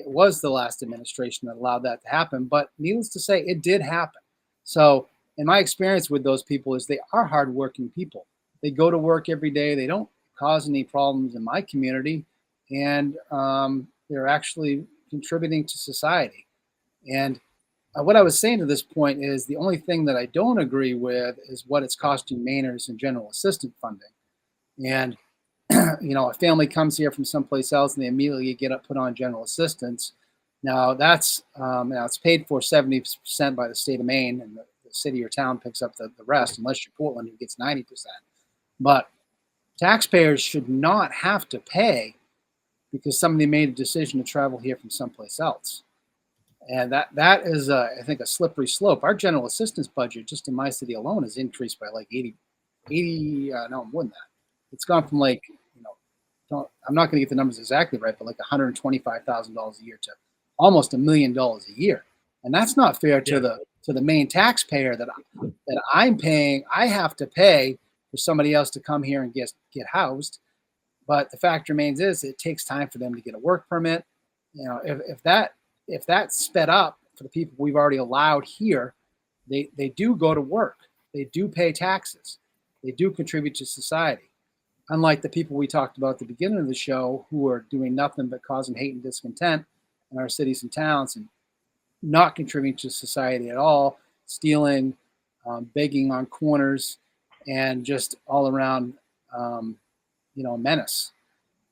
was the last administration that allowed that to happen, but needless to say, it did happen. So in my experience with those people is they are hardworking people. They go to work every day. They don't cause any problems in my community, and they're actually contributing to society. And what I was saying to this point is the only thing that I don't agree with is what it's costing Mainers in general assistance funding. And a family comes here from someplace else and they immediately get put on general assistance. Now that's it's paid for 70% by the state of Maine, and the city or town picks up the rest, unless you're Portland, who gets 90%. But taxpayers should not have to pay because somebody made a decision to travel here from someplace else. And that is, I think, a slippery slope. Our general assistance budget, just in my city alone, has increased by like 80 no, more than that. It's gone from like, I'm not going to get the numbers exactly right, but like $125,000 a year to almost $1 million a year. And that's not fair to the main taxpayer that I'm paying. I have to pay for somebody else to come here and get housed. But the fact remains is it takes time for them to get a work permit. If that's sped up for the people we've already allowed here, they do go to work. They do pay taxes. They do contribute to society. Unlike the people we talked about at the beginning of the show who are doing nothing but causing hate and discontent in our cities and towns and not contributing to society at all, stealing, begging on corners, and just all around, menace.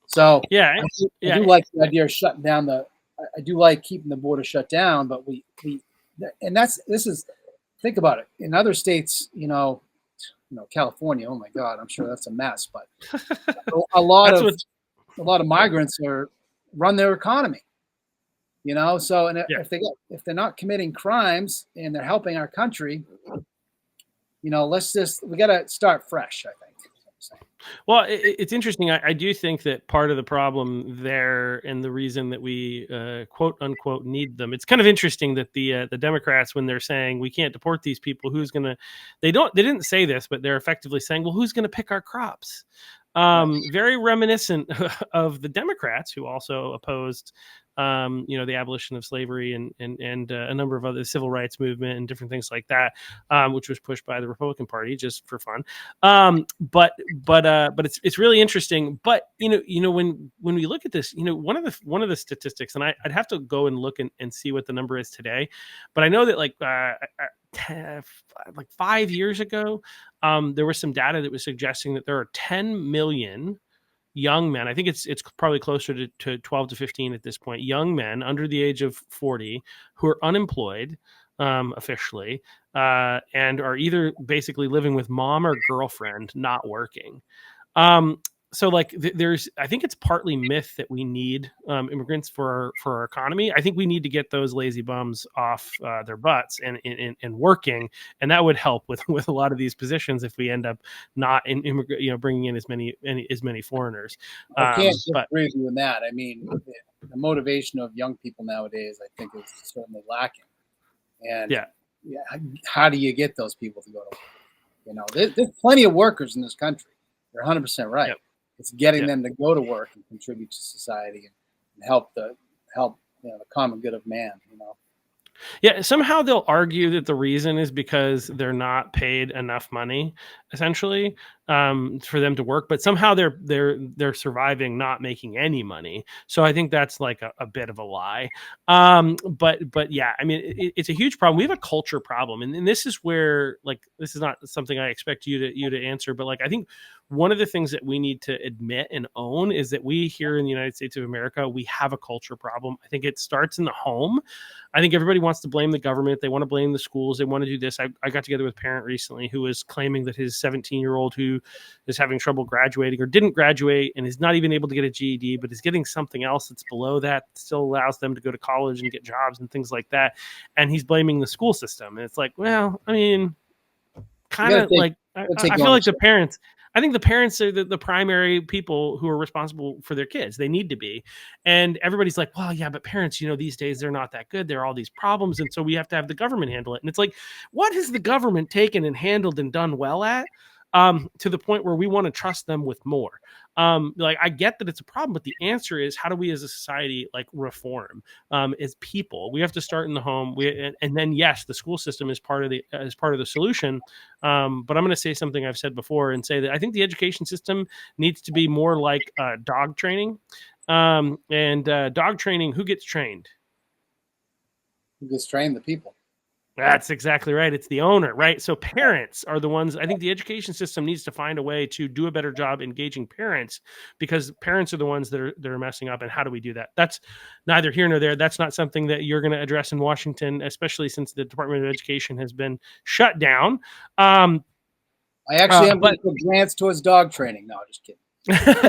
So I do like the idea of shutting down I do like keeping the border shut down, but think about it. In other states, California, oh my God, I'm sure that's a mess, but a lot of migrants run their economy, so, and if they're not committing crimes and they're helping our country, we got to start fresh, I think. Well, it's interesting. I do think that part of the problem there, and the reason that we quote unquote need them, it's kind of interesting that the Democrats, when they're saying we can't deport these people, they didn't say this, but they're effectively saying, well, who's going to pick our crops? Very reminiscent of the Democrats, who also opposed the abolition of slavery and a number of other civil rights movement and different things like that, which was pushed by the Republican Party just for fun. But it's really interesting. But when we look at this, one of the statistics, and I'd have to go and look and see what the number is today, but I know that like 5 years ago, there was some data that was suggesting that there are 10 million young men. I think it's probably closer to 12 to 15 at this point. Young men under the age of 40 who are unemployed officially and are either basically living with mom or girlfriend, not working. So like I think it's partly myth that we need immigrants for our economy. I think we need to get those lazy bums off their butts and working, and that would help with a lot of these positions if we end up not bringing in as many foreigners. I can't disagree with you in that. I mean, the motivation of young people nowadays, I think, is certainly lacking. And how do you get those people to go to work? There's plenty of workers in this country. You're 100% right. Yep. It's getting them to go to work and contribute to society and help the common good of man. Yeah, somehow they'll argue that the reason is because they're not paid enough money, essentially, for them to work. But somehow they're surviving, not making any money. So I think that's like a bit of a lie. But yeah, I mean, it's a huge problem. We have a culture problem, and this is where, like, this is not something I expect you to answer, but like, I think one of the things that we need to admit and own is that we here in the United States of America, we have a culture problem. I think it starts in the home. I think everybody wants to blame the government. They want to blame the schools. They want to do this. I got together with a parent recently who was claiming that his 17-year-old who is having trouble graduating or didn't graduate and is not even able to get a GED, but is getting something else that's below that still allows them to go to college and get jobs and things like that. And he's blaming the school system. And it's like, well, I mean, You kind got to of take like take I feel like the ownership. parents. I think the parents are the primary people who are responsible for their kids. They need to be, and everybody's like, "Well, yeah, but parents, these days they're not that good. There are all these problems, and so we have to have the government handle it." And it's like, what has the government taken and handled and done well at, to the point where we want to trust them with more? Like, I get that it's a problem, but the answer is, how do we as a society like reform? As people, we have to start in the home. And then yes, the school system is part of the solution. But I'm going to say something I've said before and say that I think the education system needs to be more like dog training. And dog training, who gets trained? You just train the people. That's exactly right. It's the owner, right? So parents are the ones. I think the education system needs to find a way to do a better job engaging parents, because parents are the ones that are messing up. And how do we do that? That's neither here nor there. That's not something that you're going to address in Washington, especially since the Department of Education has been shut down. Um, I actually am going but to put grants towards dog training. No, just kidding.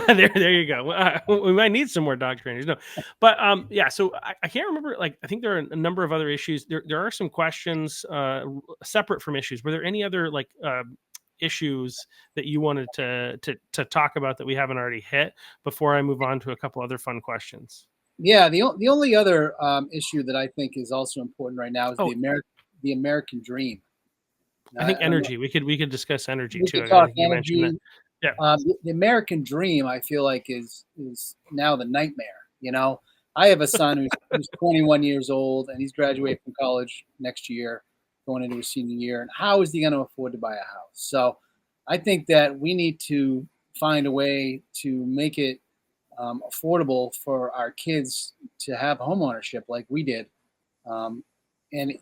there you go. We might need some more dog trainers. No, but yeah. So I can't remember. Like, I think there are a number of other issues. There are some questions separate from issues. Were there any other like issues that you wanted to talk about that we haven't already hit before I move on to a couple other fun questions? Yeah, the only other issue that I think is also important right now is Oh, the American dream. I think I don't know. energy. We could discuss energy We too. could I talk think you mentioned that. energy. Yeah. The American dream, I feel like, is now the nightmare. I have a son who's 21 years old, and he's graduating from college next year, going into his senior year. And how is he going to afford to buy a house? So, I think that we need to find a way to make it affordable for our kids to have home ownership like we did. Um, and,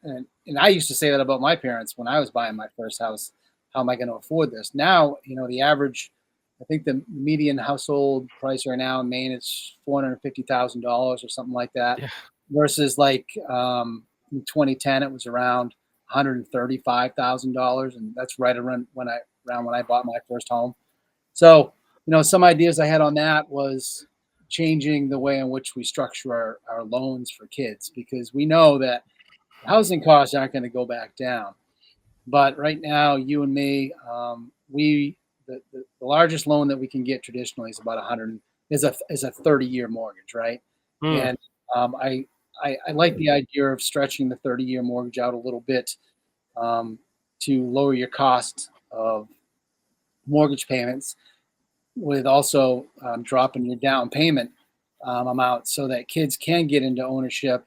and I used to say that about my parents when I was buying my first house. How am I going to afford this? Now, the average, I think the median household price right now in Maine is $450,000 or something like that, Yeah. versus like in 2010 it was around $135,000, and that's right around when I bought my first home. So, some ideas I had on that was changing the way in which we structure our loans for kids, because we know that housing costs aren't going to go back down. But right now, you and me, the largest loan that we can get traditionally is about 100 is a 30-year mortgage, right? Mm. And I like the idea of stretching the 30-year mortgage out a little bit, um, to lower your cost of mortgage payments, with also dropping your down payment amount, so that kids can get into ownership.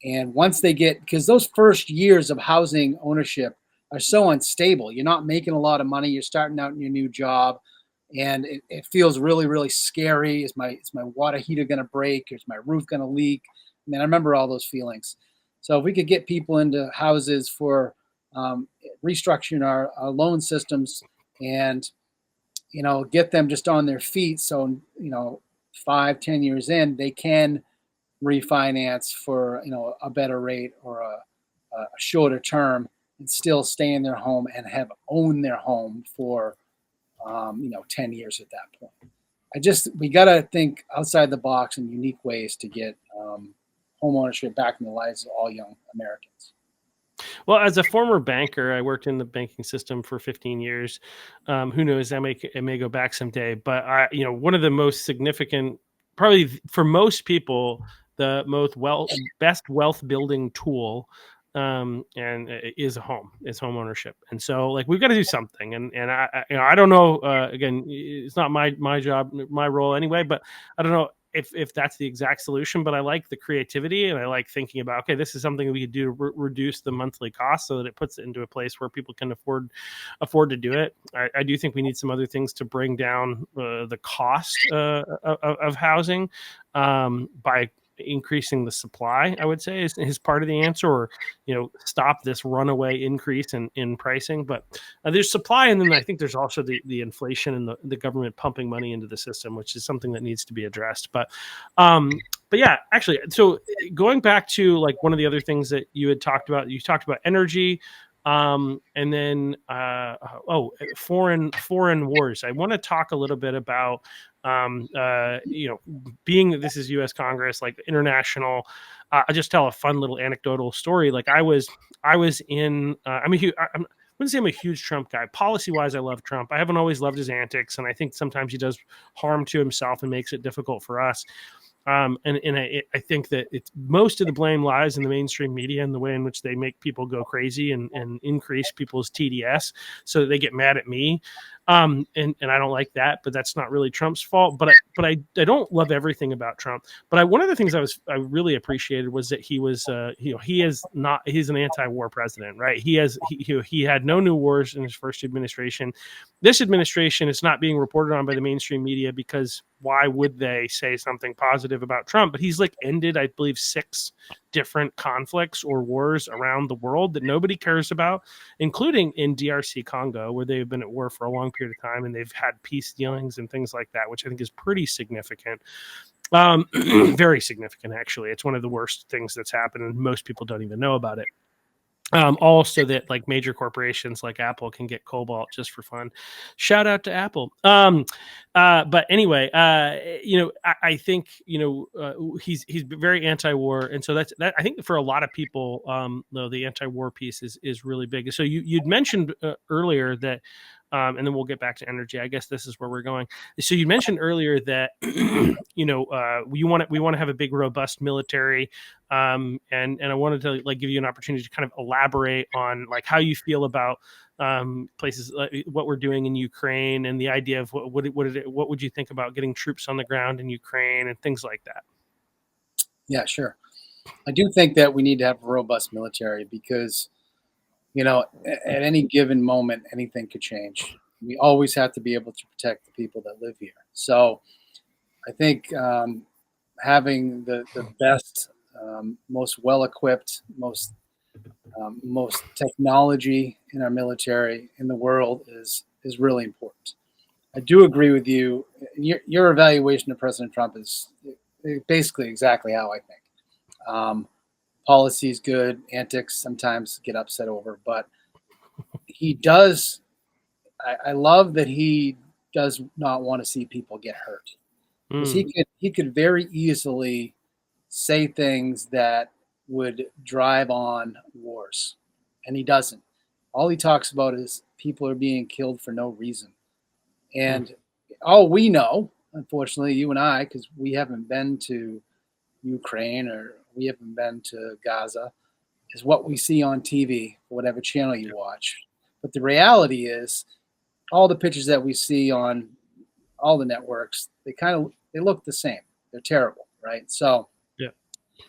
And once they get, because those first years of housing ownership are so unstable, you're not making a lot of money, you're starting out in your new job, and it feels really, really scary. Is my water heater going to break? Is my roof going to leak? I mean, I remember all those feelings. So if we could get people into houses for restructuring our loan systems, and get them just on their feet, so 5-10 years in, they can refinance for a better rate, or a shorter term, and still stay in their home and have owned their home for 10 years at that point. We got to think outside the box in unique ways to get home ownership back in the lives of all young Americans. Well, as a former banker, I worked in the banking system for 15 years. Who knows? It may go back someday. But one of the most significant, probably for most people, the best wealth building tool, and is home ownership. And so, like, we've got to do something. And I don't know. Again, it's not my job, my role anyway. But I don't know. if that's the exact solution, but I like the creativity, and I like thinking about, okay, this is something we could do to reduce the monthly cost so that it puts it into a place where people can afford to do it. I do think we need some other things to bring down the cost of housing by increasing the supply, I would say, is part of the answer, or stop this runaway increase in pricing. But there's supply, and then I think there's also the inflation and the government pumping money into the system, which is something that needs to be addressed. But yeah, actually, so going back to like one of the other things that you talked about energy, and then foreign wars. I want to talk a little bit about being that this is U.S. Congress, like international. I'll just tell a fun little anecdotal story. Like I was in. I'm a huge. I wouldn't say I'm a huge Trump guy. Policy wise, I love Trump. I haven't always loved his antics, and I think sometimes he does harm to himself and makes it difficult for us. And I think that most of the blame lies in the mainstream media and the way in which they make people go crazy and increase people's TDS so that they get mad at me. And I don't like that, but that's not really Trump's fault. But I don't love everything about Trump. But one of the things I really appreciated was that he was he's an anti-war president, right? He had no new wars in his first administration. This administration is not being reported on by the mainstream media because why would they say something positive about Trump? But he's like ended, I believe, 6 different conflicts or wars around the world that nobody cares about, including in DRC Congo, where they've been at war for a long period of time and they've had peace dealings and things like that, which I think is pretty significant. Very significant, actually. It's one of the worst things that's happened, and most people don't even know about it. Also that like major corporations like Apple can get cobalt just for fun. Shout out to Apple. But anyway, I think he's very anti-war, and so that I think for a lot of people, though, the anti-war piece is really big. So you'd mentioned earlier that. And then we'll get back to energy. I guess this is where we're going. So you mentioned earlier that we want to have a big, robust military, and I wanted to like give you an opportunity to kind of elaborate on like how you feel about places like what we're doing in Ukraine and the idea of what would you think about getting troops on the ground in Ukraine and things like that. Yeah, sure. I do think that we need to have a robust military because at any given moment, anything could change. We always have to be able to protect the people that live here. So I think having the best, most well-equipped, most technology in our military in the world is really important. I do agree with you. Your evaluation of President Trump is basically exactly how I think. Policy is good. Antics sometimes get upset over, but he does. I love that he does not want to see people get hurt because he could very easily say things that would drive on wars, and he doesn't. All he talks about is people are being killed for no reason, and all we know, unfortunately, you and I, because we haven't been to Ukraine or we haven't been to Gaza, is what we see on TV, whatever channel you watch. But the reality is, all the pictures that we see on all the networks, they look the same. They're terrible, right? So, yeah.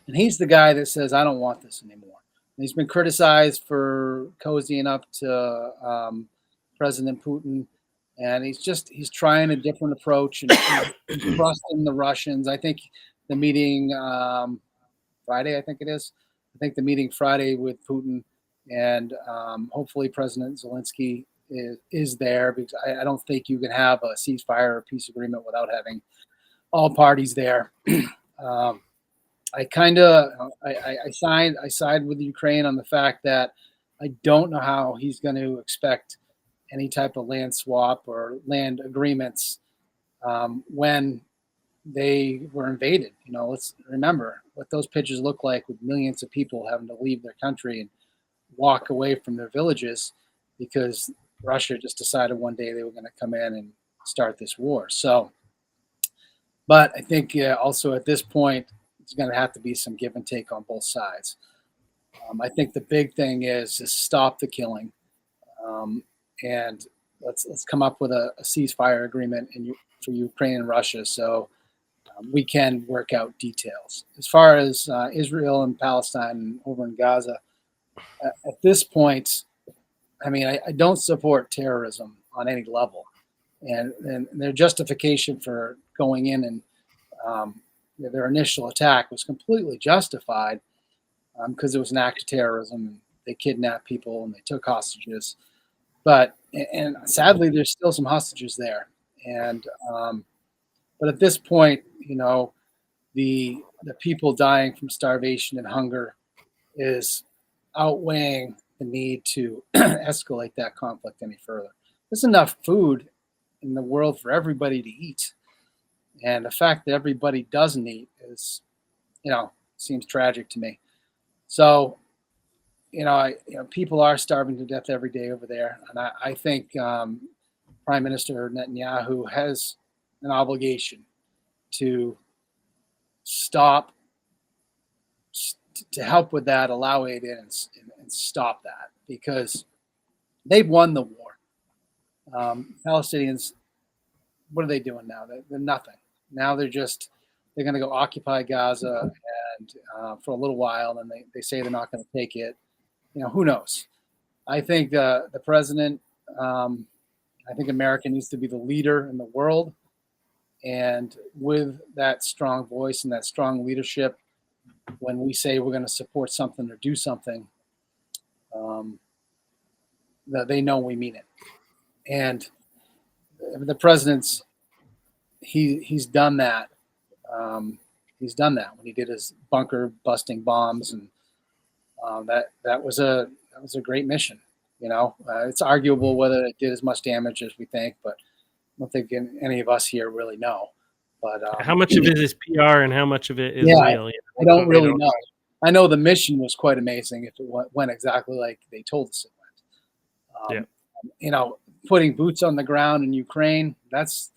And he's the guy that says, "I don't want this anymore." And he's been criticized for cozying up to President Putin, and he's trying a different approach and trusting the Russians. I think the meeting Friday, I think it is. I think the meeting Friday with Putin and hopefully President Zelensky is there, because I don't think you can have a ceasefire or peace agreement without having all parties there. I side with Ukraine on the fact that I don't know how he's going to expect any type of land swap or land agreements when they were invaded. Let's remember what those pictures look like, with millions of people having to leave their country and walk away from their villages because Russia just decided one day they were going to come in and start this war. So, but I think also at this point, it's going to have to be some give and take on both sides. I think the big thing is to stop the killing, and let's come up with a ceasefire agreement for Ukraine and Russia. So we can work out details. As far as Israel and Palestine over in Gaza, at this point, I mean, I don't support terrorism on any level, and their justification for going in and their initial attack was completely justified because it was an act of terrorism. They kidnapped people and they took hostages, but and sadly, there's still some hostages there. And but at this point, the people dying from starvation and hunger is outweighing the need to escalate that conflict any further. There's enough food in the world for everybody to eat, and the fact that everybody doesn't eat is, seems tragic to me. So, people are starving to death every day over there, and I think Prime Minister Netanyahu has an obligation to stop, to help with that, allow aid in, and stop that, because they've won the war. Palestinians, what are they doing now? They're nothing. Now they're going to go occupy Gaza and for a little while, and they say they're not going to take it. Who knows? I think the president, I think America needs to be the leader in the world. And with that strong voice and that strong leadership, when we say we're going to support something or do something, that they know we mean it. And the president's, he's done that. He's done that when he did his bunker busting bombs, and that was a great mission. It's arguable whether it did as much damage as we think, but I don't think any of us here really know. But how much of it is PR and how much of it is real? I don't really know. I know the mission was quite amazing if it went exactly like they told us it went. Putting boots on the ground in Ukraine, that's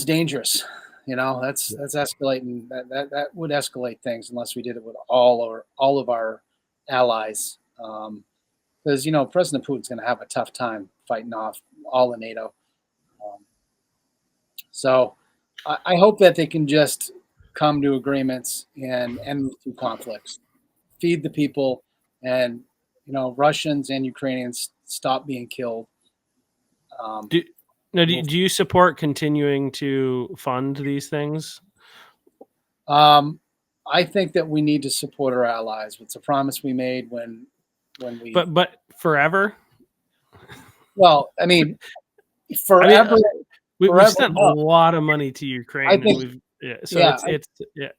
dangerous. That's escalating. That would escalate things unless we did it with all of our allies. Because President Putin's going to have a tough time fighting off all of NATO. So I hope that they can just come to agreements and end these two conflicts, feed the people, and Russians and Ukrainians stop being killed. Do you support continuing to fund these things? I think that we need to support our allies. It's a promise we made when we. But forever. Well, I mean, forever. We've sent a lot of money to Ukraine,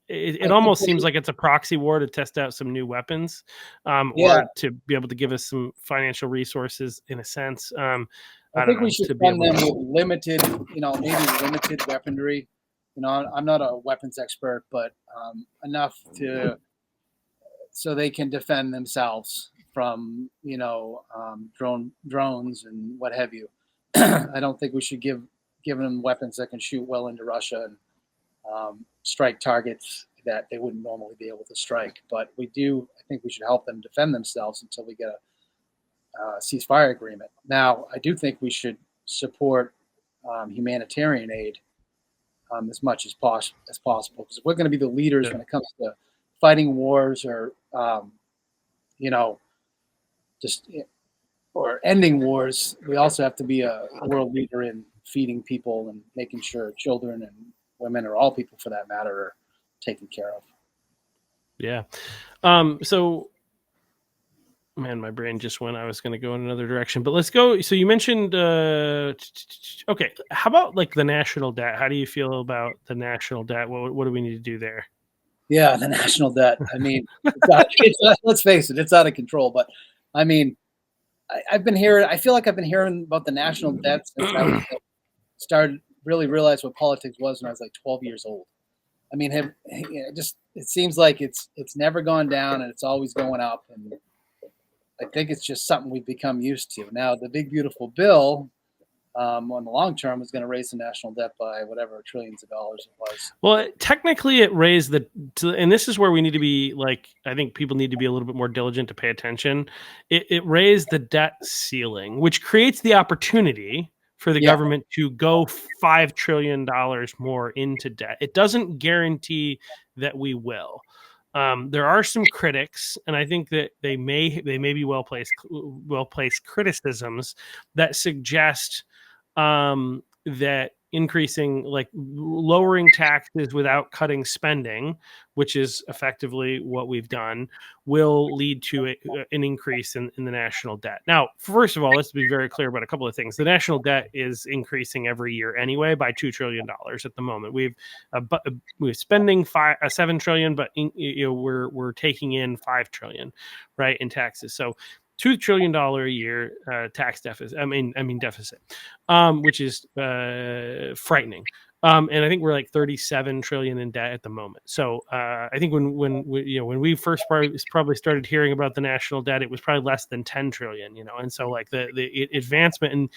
it almost seems like it's a proxy war to test out some new weapons, or to be able to give us some financial resources in a sense. I think we should fund them with limited, maybe limited weaponry. I'm not a weapons expert, but enough so they can defend themselves from, drones and what have you. I don't think we should give them weapons that can shoot well into Russia and strike targets that they wouldn't normally be able to strike. But I think we should help them defend themselves until we get a ceasefire agreement. Now, I do think we should support humanitarian aid as much as possible, because if we're going to be the leaders when it comes to fighting wars or ending wars, we also have to be a world leader in feeding people and making sure children and women, or all people for that matter, are taken care of. Yeah. So, man, my brain just went. I was going to go in another direction, but let's go. So you mentioned, okay, how about like the national debt? How do you feel about the national debt? What do we need to do there? Yeah, the national debt. I mean, let's face it, it's out of control. But I mean, I feel like I've been hearing about the national debt since I started really realize what politics was when I was like 12 years old. I mean, it seems like it's never gone down and it's always going up, and I think it's just something we've become used to. Now, the big beautiful bill on the long term is going to raise the national debt by whatever trillions of dollars it was. Well, technically, it raised and this is where we need to be I think people need to be a little bit more diligent to pay attention. It raised the debt ceiling, which creates the opportunity for the government to go $5 trillion more into debt. It doesn't guarantee that we will. There are some critics, and I think that they may be well placed criticisms that suggest that increasing, like lowering taxes without cutting spending, which is effectively what we've done, will lead to an increase in the national debt. Now, first of all, let's be very clear about a couple of things. The national debt is increasing every year anyway by $2 trillion at the moment. We're spending $7 trillion, but we're taking in $5 trillion, right, in taxes. So $2 trillion a year tax deficit. I mean deficit, which is frightening. And I think we're like 37 trillion in debt at the moment. So I think when we first probably started hearing about the national debt, it was probably less than 10 trillion. And so like the advancement, and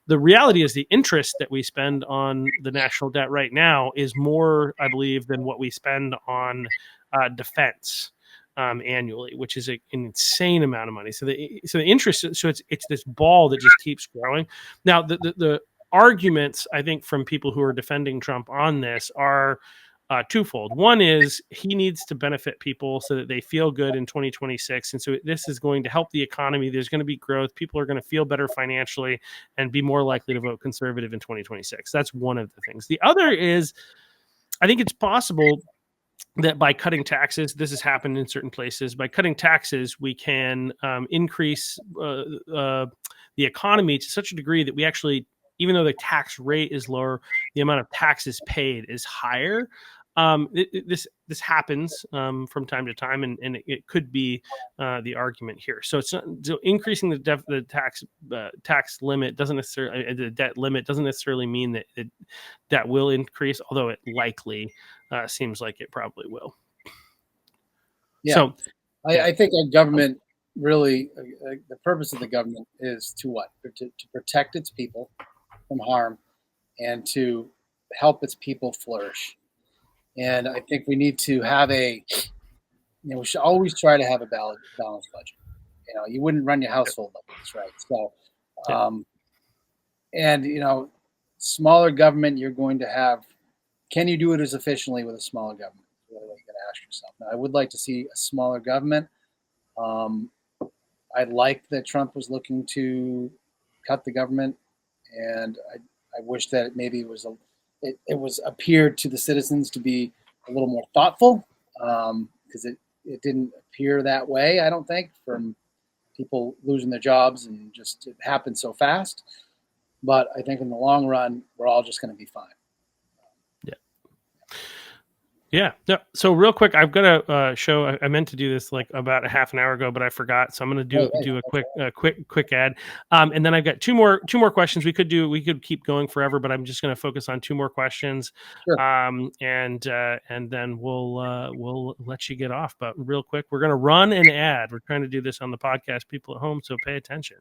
the reality is the interest that we spend on the national debt right now is more, I believe, than what we spend on defense annually, which is an insane amount of money. So the interest, so it's this ball that just keeps growing. Now the arguments, I think, from people who are defending Trump on this are twofold. One is he needs to benefit people so that they feel good in 2026, and so this is going to help the economy. There's going to be growth. People are going to feel better financially and be more likely to vote conservative in 2026. That's one of the things. The other is, I think it's possible that by cutting taxes, this has happened in certain places, by cutting taxes, we can increase the economy to such a degree that we actually, even though the tax rate is lower, the amount of taxes paid is higher. This happens from time to time, and it could be the argument here. So it's not, so increasing the tax limit doesn't necessarily, the debt limit doesn't necessarily mean that that will increase, although it likely seems like it probably will. Yeah. So I think our government really, the purpose of the government is to what? To protect its people from harm and to help its people flourish. And I think we need to have we should always try to have a balanced budget. You wouldn't run your household like this, right? So, and smaller government, you're going to have. Can you do it as efficiently with a smaller government? That's really what you got to ask yourself. Now, I would like to see a smaller government. I liked that Trump was looking to cut the government, and I wish that maybe it was appeared to the citizens to be a little more thoughtful, because it didn't appear that way, I don't think, from people losing their jobs, and just it happened so fast. But I think in the long run, we're all just going to be fine. Yeah. No. So real quick, I've got a show. I meant to do this like about a half an hour ago, but I forgot. So I'm going to do a quick ad, and then I've got two more questions. We could keep going forever, but I'm just going to focus on two more questions, sure. And then we'll let you get off. But real quick, we're going to run an ad. We're trying to do this on the podcast, people at home, so pay attention.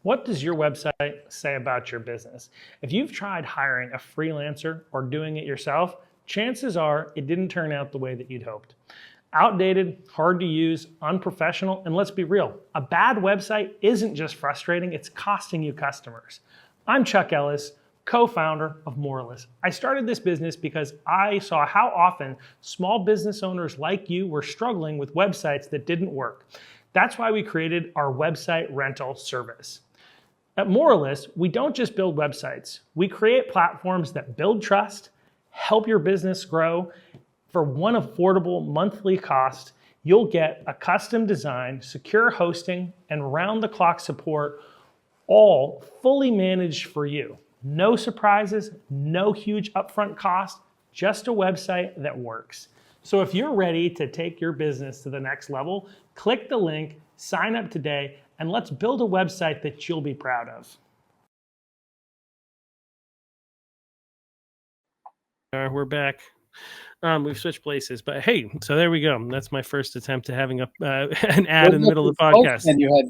What does your website say about your business? If you've tried hiring a freelancer or doing it yourself, chances are it didn't turn out the way that you'd hoped. Outdated, hard to use, unprofessional, and let's be real, a bad website isn't just frustrating, it's costing you customers. I'm Chuck Ellis, co-founder of Moralist. I started this business because I saw how often small business owners like you were struggling with websites that didn't work. That's why we created our website rental service. At Moralist, we don't just build websites. We create platforms that build trust, help your business grow. For one affordable monthly cost, you'll get a custom design, secure hosting, and round-the-clock support, all fully managed for you. No surprises, no huge upfront cost, just a website that works. So if you're ready to take your business to the next level, click the link, sign up today, and let's build a website that you'll be proud of. We're back. We've switched places, but hey, so there we go. That's my first attempt at having an ad in the middle of the podcast. And you had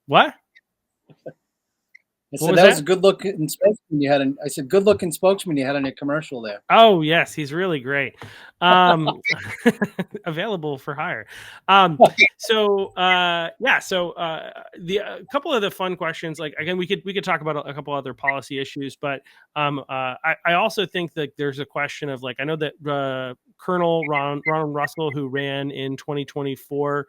What? I What said was that was that? a good looking spokesman you had. I said good looking spokesman you had on your commercial there. Oh yes, he's really great. Um, available for hire. The a couple of the fun questions, like again, we could talk about a couple other policy issues, but I also think that there's a question of like I know that Colonel Ron Russell, who ran in 2024,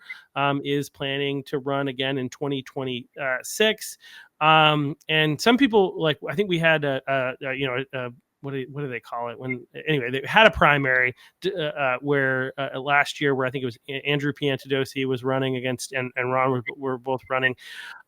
is planning to run again in 2026. And some people like I think we had a what do they call it when anyway they had a primary where last year where I think it was Andrew Piantadosi was running against and Ron were both running,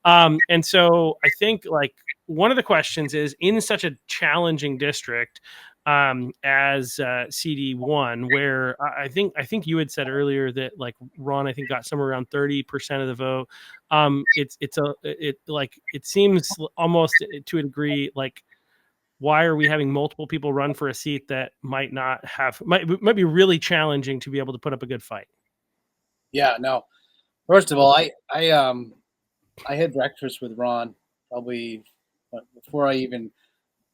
and so I think like one of the questions is in such a challenging district as CD1, where I think you had said earlier that like Ron I think got somewhere around 30% of the vote. It seems almost to a degree like why are we having multiple people run for a seat that might be really challenging to be able to put up a good fight? Yeah, no. First of all, I had breakfast with Ron probably before I even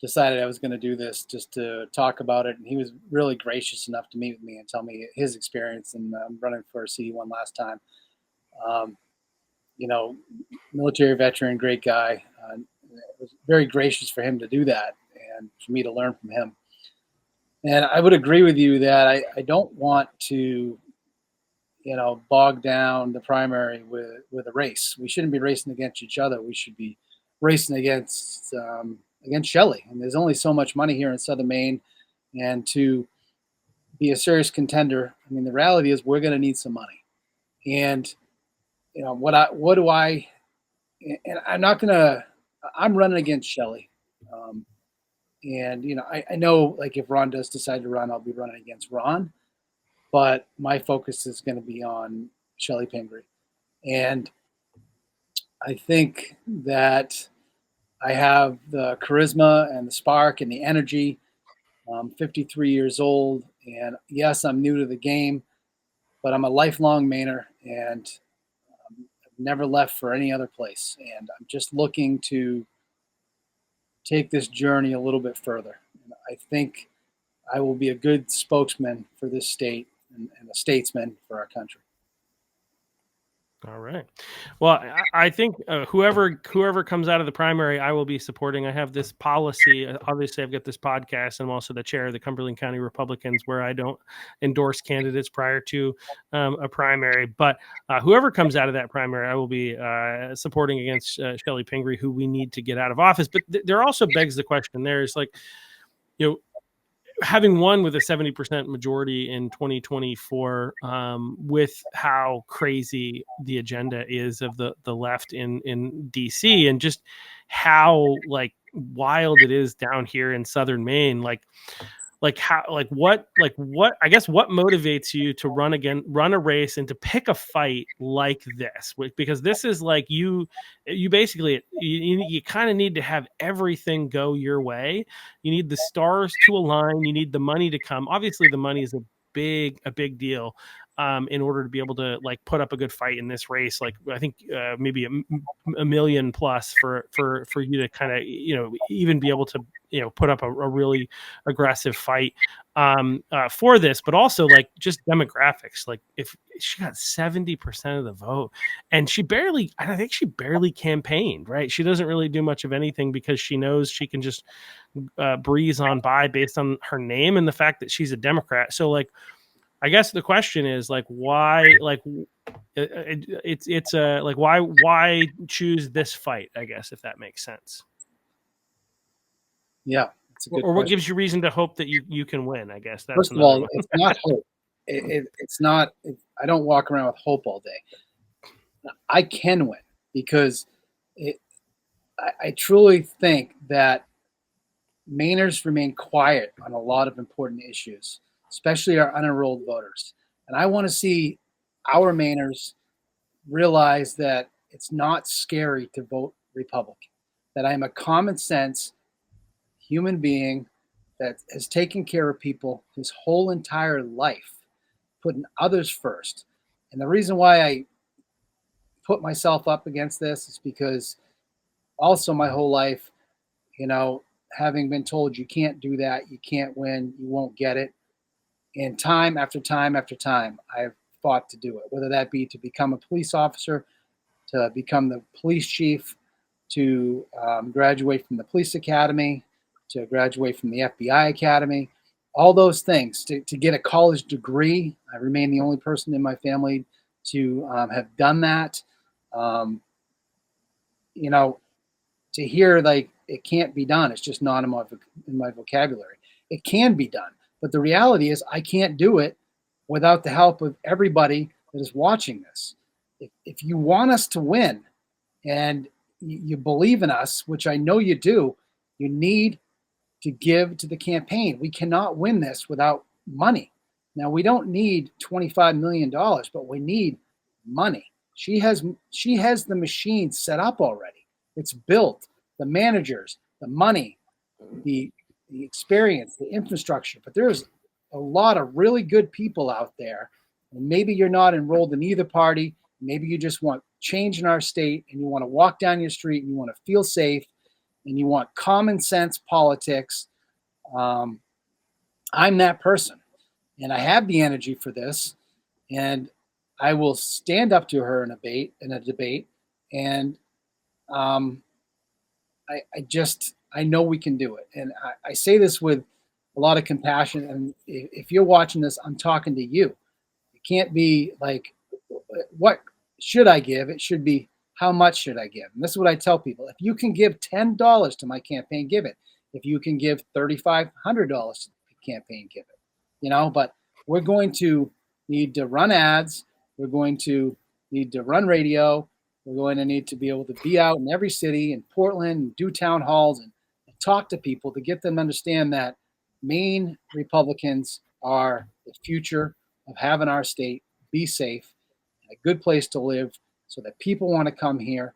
decided I was going to do this, just to talk about it, and he was really gracious enough to meet with me and tell me his experience in running for CD1 last time. Um, you know, military veteran, great guy. It was very gracious for him to do that and for me to learn from him. And I would agree with you that I don't want to, bog down the primary with a race. We shouldn't be racing against each other. We should be racing against Chellie. And there's only so much money here in Southern Maine, and to be a serious contender, I mean, the reality is we're going to need some money. And what do I? And I'm not going to. I'm running against Chellie. Um, and I know like if Ron does decide to run, I'll be running against Ron. But my focus is going to be on Chellie Pingree. And I think that I have the charisma and the spark and the energy. I'm 53 years old, and yes, I'm new to the game, but I'm a lifelong Mainer, and I've never left for any other place. And I'm just looking to take this journey a little bit further. And I think I will be a good spokesman for this state and a statesman for our country. All right. Well, I think whoever comes out of the primary, I will be supporting. I have this policy. Obviously, I've got this podcast, and I'm also the chair of the Cumberland County Republicans, where I don't endorse candidates prior to a primary. But whoever comes out of that primary, I will be supporting against Chellie Pingree, who we need to get out of office. But there also begs the question: there's like, you know, having won with a 70% majority in 2024, with how crazy the agenda is of the left in DC, and just how like wild it is down here in Southern Maine, what I guess what motivates you to run a race and to pick a fight like this, because this is like you basically you kind of need to have everything go your way. You need the stars to align, you need the money to come. Obviously the money is a big deal, in order to be able to like put up a good fight in this race. Like I think maybe a million plus for you to kind of even be able to put up a really aggressive fight for this. But also like just demographics, like if she got 70% of the vote, and I think she barely campaigned, right? She doesn't really do much of anything because she knows she can just breeze on by based on her name and the fact that she's a Democrat. So like I guess the question is like why, like it's like why choose this fight, I guess, if that makes sense. Yeah, it's a good Or what question. gives you reason to hope that you can win? I guess that's First of another all, one. it's not hope. It's not. I don't walk around with hope all day. I can win because it, I truly think that Mainers remain quiet on a lot of important issues, especially our unenrolled voters. And I want to see our Mainers realize that it's not scary to vote Republican, that I'm a common sense human being that has taken care of people his whole entire life, putting others first. And the reason why I put myself up against this is because also my whole life, having been told you can't do that, you can't win, you won't get it. And time after time after time, I've fought to do it, whether that be to become a police officer, to become the police chief, to graduate from the police academy, to graduate from the FBI academy, all those things, to get a college degree. I remain the only person in my family to have done that. Um, you know, to hear like it can't be done, it's just not in my vocabulary. It can be done, but the reality is I can't do it without the help of everybody that is watching this. If you want us to win, and you believe in us, which I know you do, you need to give to the campaign. We cannot win this without money. Now, we don't need $25 million, but we need money. She has the machine set up already. It's built, the managers, the money, the experience, the infrastructure. But there's a lot of really good people out there. And maybe you're not enrolled in either party. Maybe you just want change in our state and you want to walk down your street and you want to feel safe and you want common sense politics. I'm that person, and I have the energy for this, and I will stand up to her in a debate, and I know we can do it, and I say this with a lot of compassion. And if you're watching this, I'm talking to you. It can't be like, what should I give? It should be, how much should I give? And this is what I tell people. If you can give $10 to my campaign, give it. If you can give $3,500 to the campaign, give it. But we're going to need to run ads. We're going to need to run radio. We're going to need to be able to be out in every city in Portland and do town halls and talk to people to get them to understand that Maine Republicans are the future of having our state be safe, a good place to live, so that people want to come here,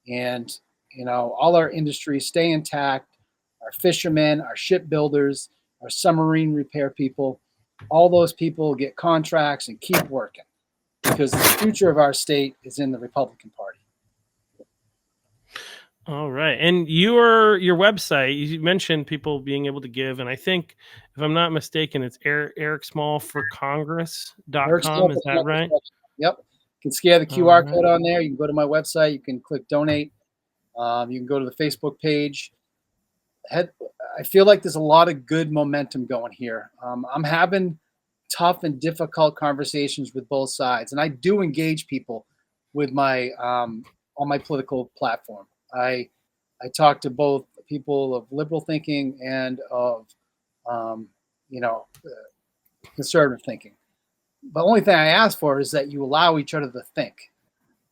and all our industries stay intact. Our fishermen, our shipbuilders, our submarine repair people, all those people get contracts and keep working, because the future of our state is in the Republican Party. All right. And your website, you mentioned people being able to give, and I think, if I'm not mistaken, it's ericsmallforcongress.com. Is that right? Yep. You can scan the QR code on there. You can go to my website. You can click donate. You can go to the Facebook page. I feel like there's a lot of good momentum going here. I'm having tough and difficult conversations with both sides, and I do engage people with my on my political platform. I talk to both people of liberal thinking and of conservative thinking. The only thing I ask for is that you allow each other to think.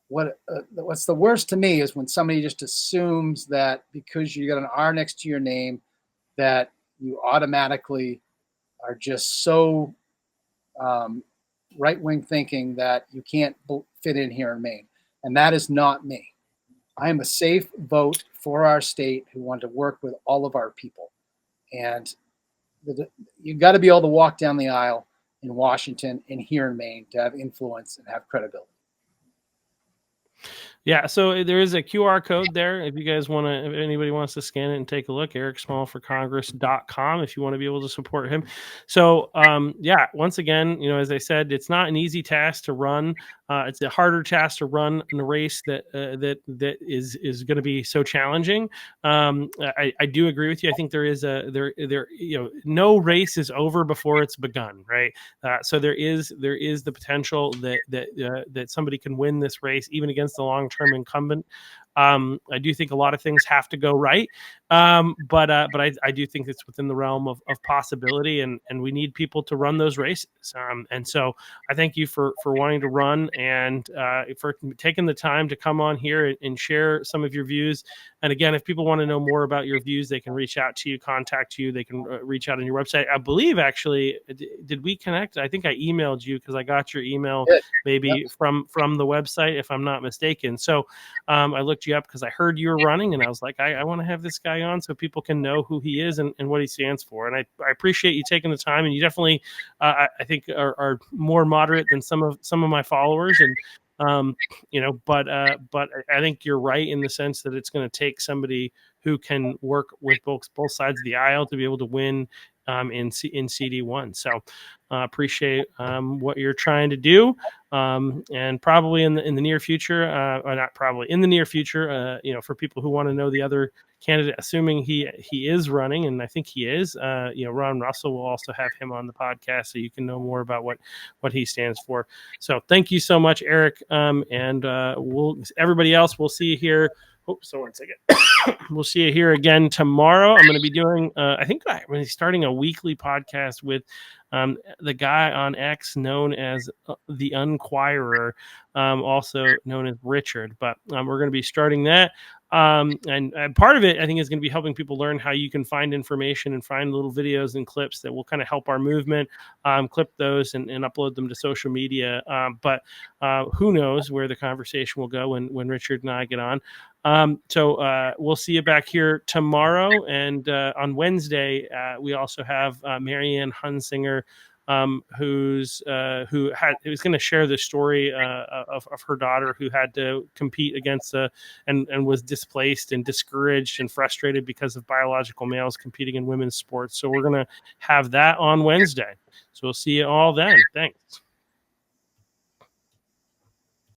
What's the worst to me is when somebody just assumes that because you got an R next to your name, that you automatically are just so right-wing thinking that you can't fit in here in Maine. And that is not me. I am a safe vote for our state who want to work with all of our people. And you've got to be able to walk down the aisle in Washington and here in Maine to have influence and have credibility. Yeah, so there is a QR code there if you guys want to, if anybody wants to scan it and take a look, ericsmallforcongress.com, if you want to be able to support him. So, once again, as I said, it's not an easy task to run. It's a harder task to run in a race that is going to be so challenging. I do agree with you. I think there is no race is over before it's begun, right? So there is the potential that somebody can win this race even against the long-term incumbent. I do think a lot of things have to go right, but I do think it's within the realm of possibility, and we need people to run those races. And so I thank you for wanting to run, and for taking the time to come on here and share some of your views. And again, if people want to know more about your views, they can reach out to you, contact you. They can reach out on your website. I believe, actually, did we connect? I think I emailed you because I got your email maybe from the website, if I'm not mistaken. So I looked you up because I heard you were running, and I was like, I want to have this guy on so people can know who he is and what he stands for. And I appreciate you taking the time, and you definitely I think are more moderate than some of my followers, But I think you're right in the sense that it's going to take somebody who can work with both sides of the aisle to be able to win in CD1. So appreciate what you're trying to do, and probably in the near future, or not probably in the near future, for people who want to know the other candidate, assuming he is running, and I think he is, Ron Russell will also have him on the podcast, so you can know more about what he stands for. So thank you so much, Eric, and everybody else, we'll see you here. Oh, so 1 second. We'll see you here again tomorrow. I'm going to be doing, I think I'm going to be starting a weekly podcast with the guy on X known as the Unquirer, also known as Richard. But we're going to be starting that. And part of it, I think, is going to be helping people learn how you can find information and find little videos and clips that will kind of help our movement, clip those and upload them to social media. But who knows where the conversation will go when Richard and I get on. So we'll see you back here tomorrow. And on Wednesday, we also have Marianne Hunsinger, who's going to share the story of her daughter who had to compete against and was displaced and discouraged and frustrated because of biological males competing in women's sports. So we're going to have that on Wednesday. So we'll see you all then. Thanks.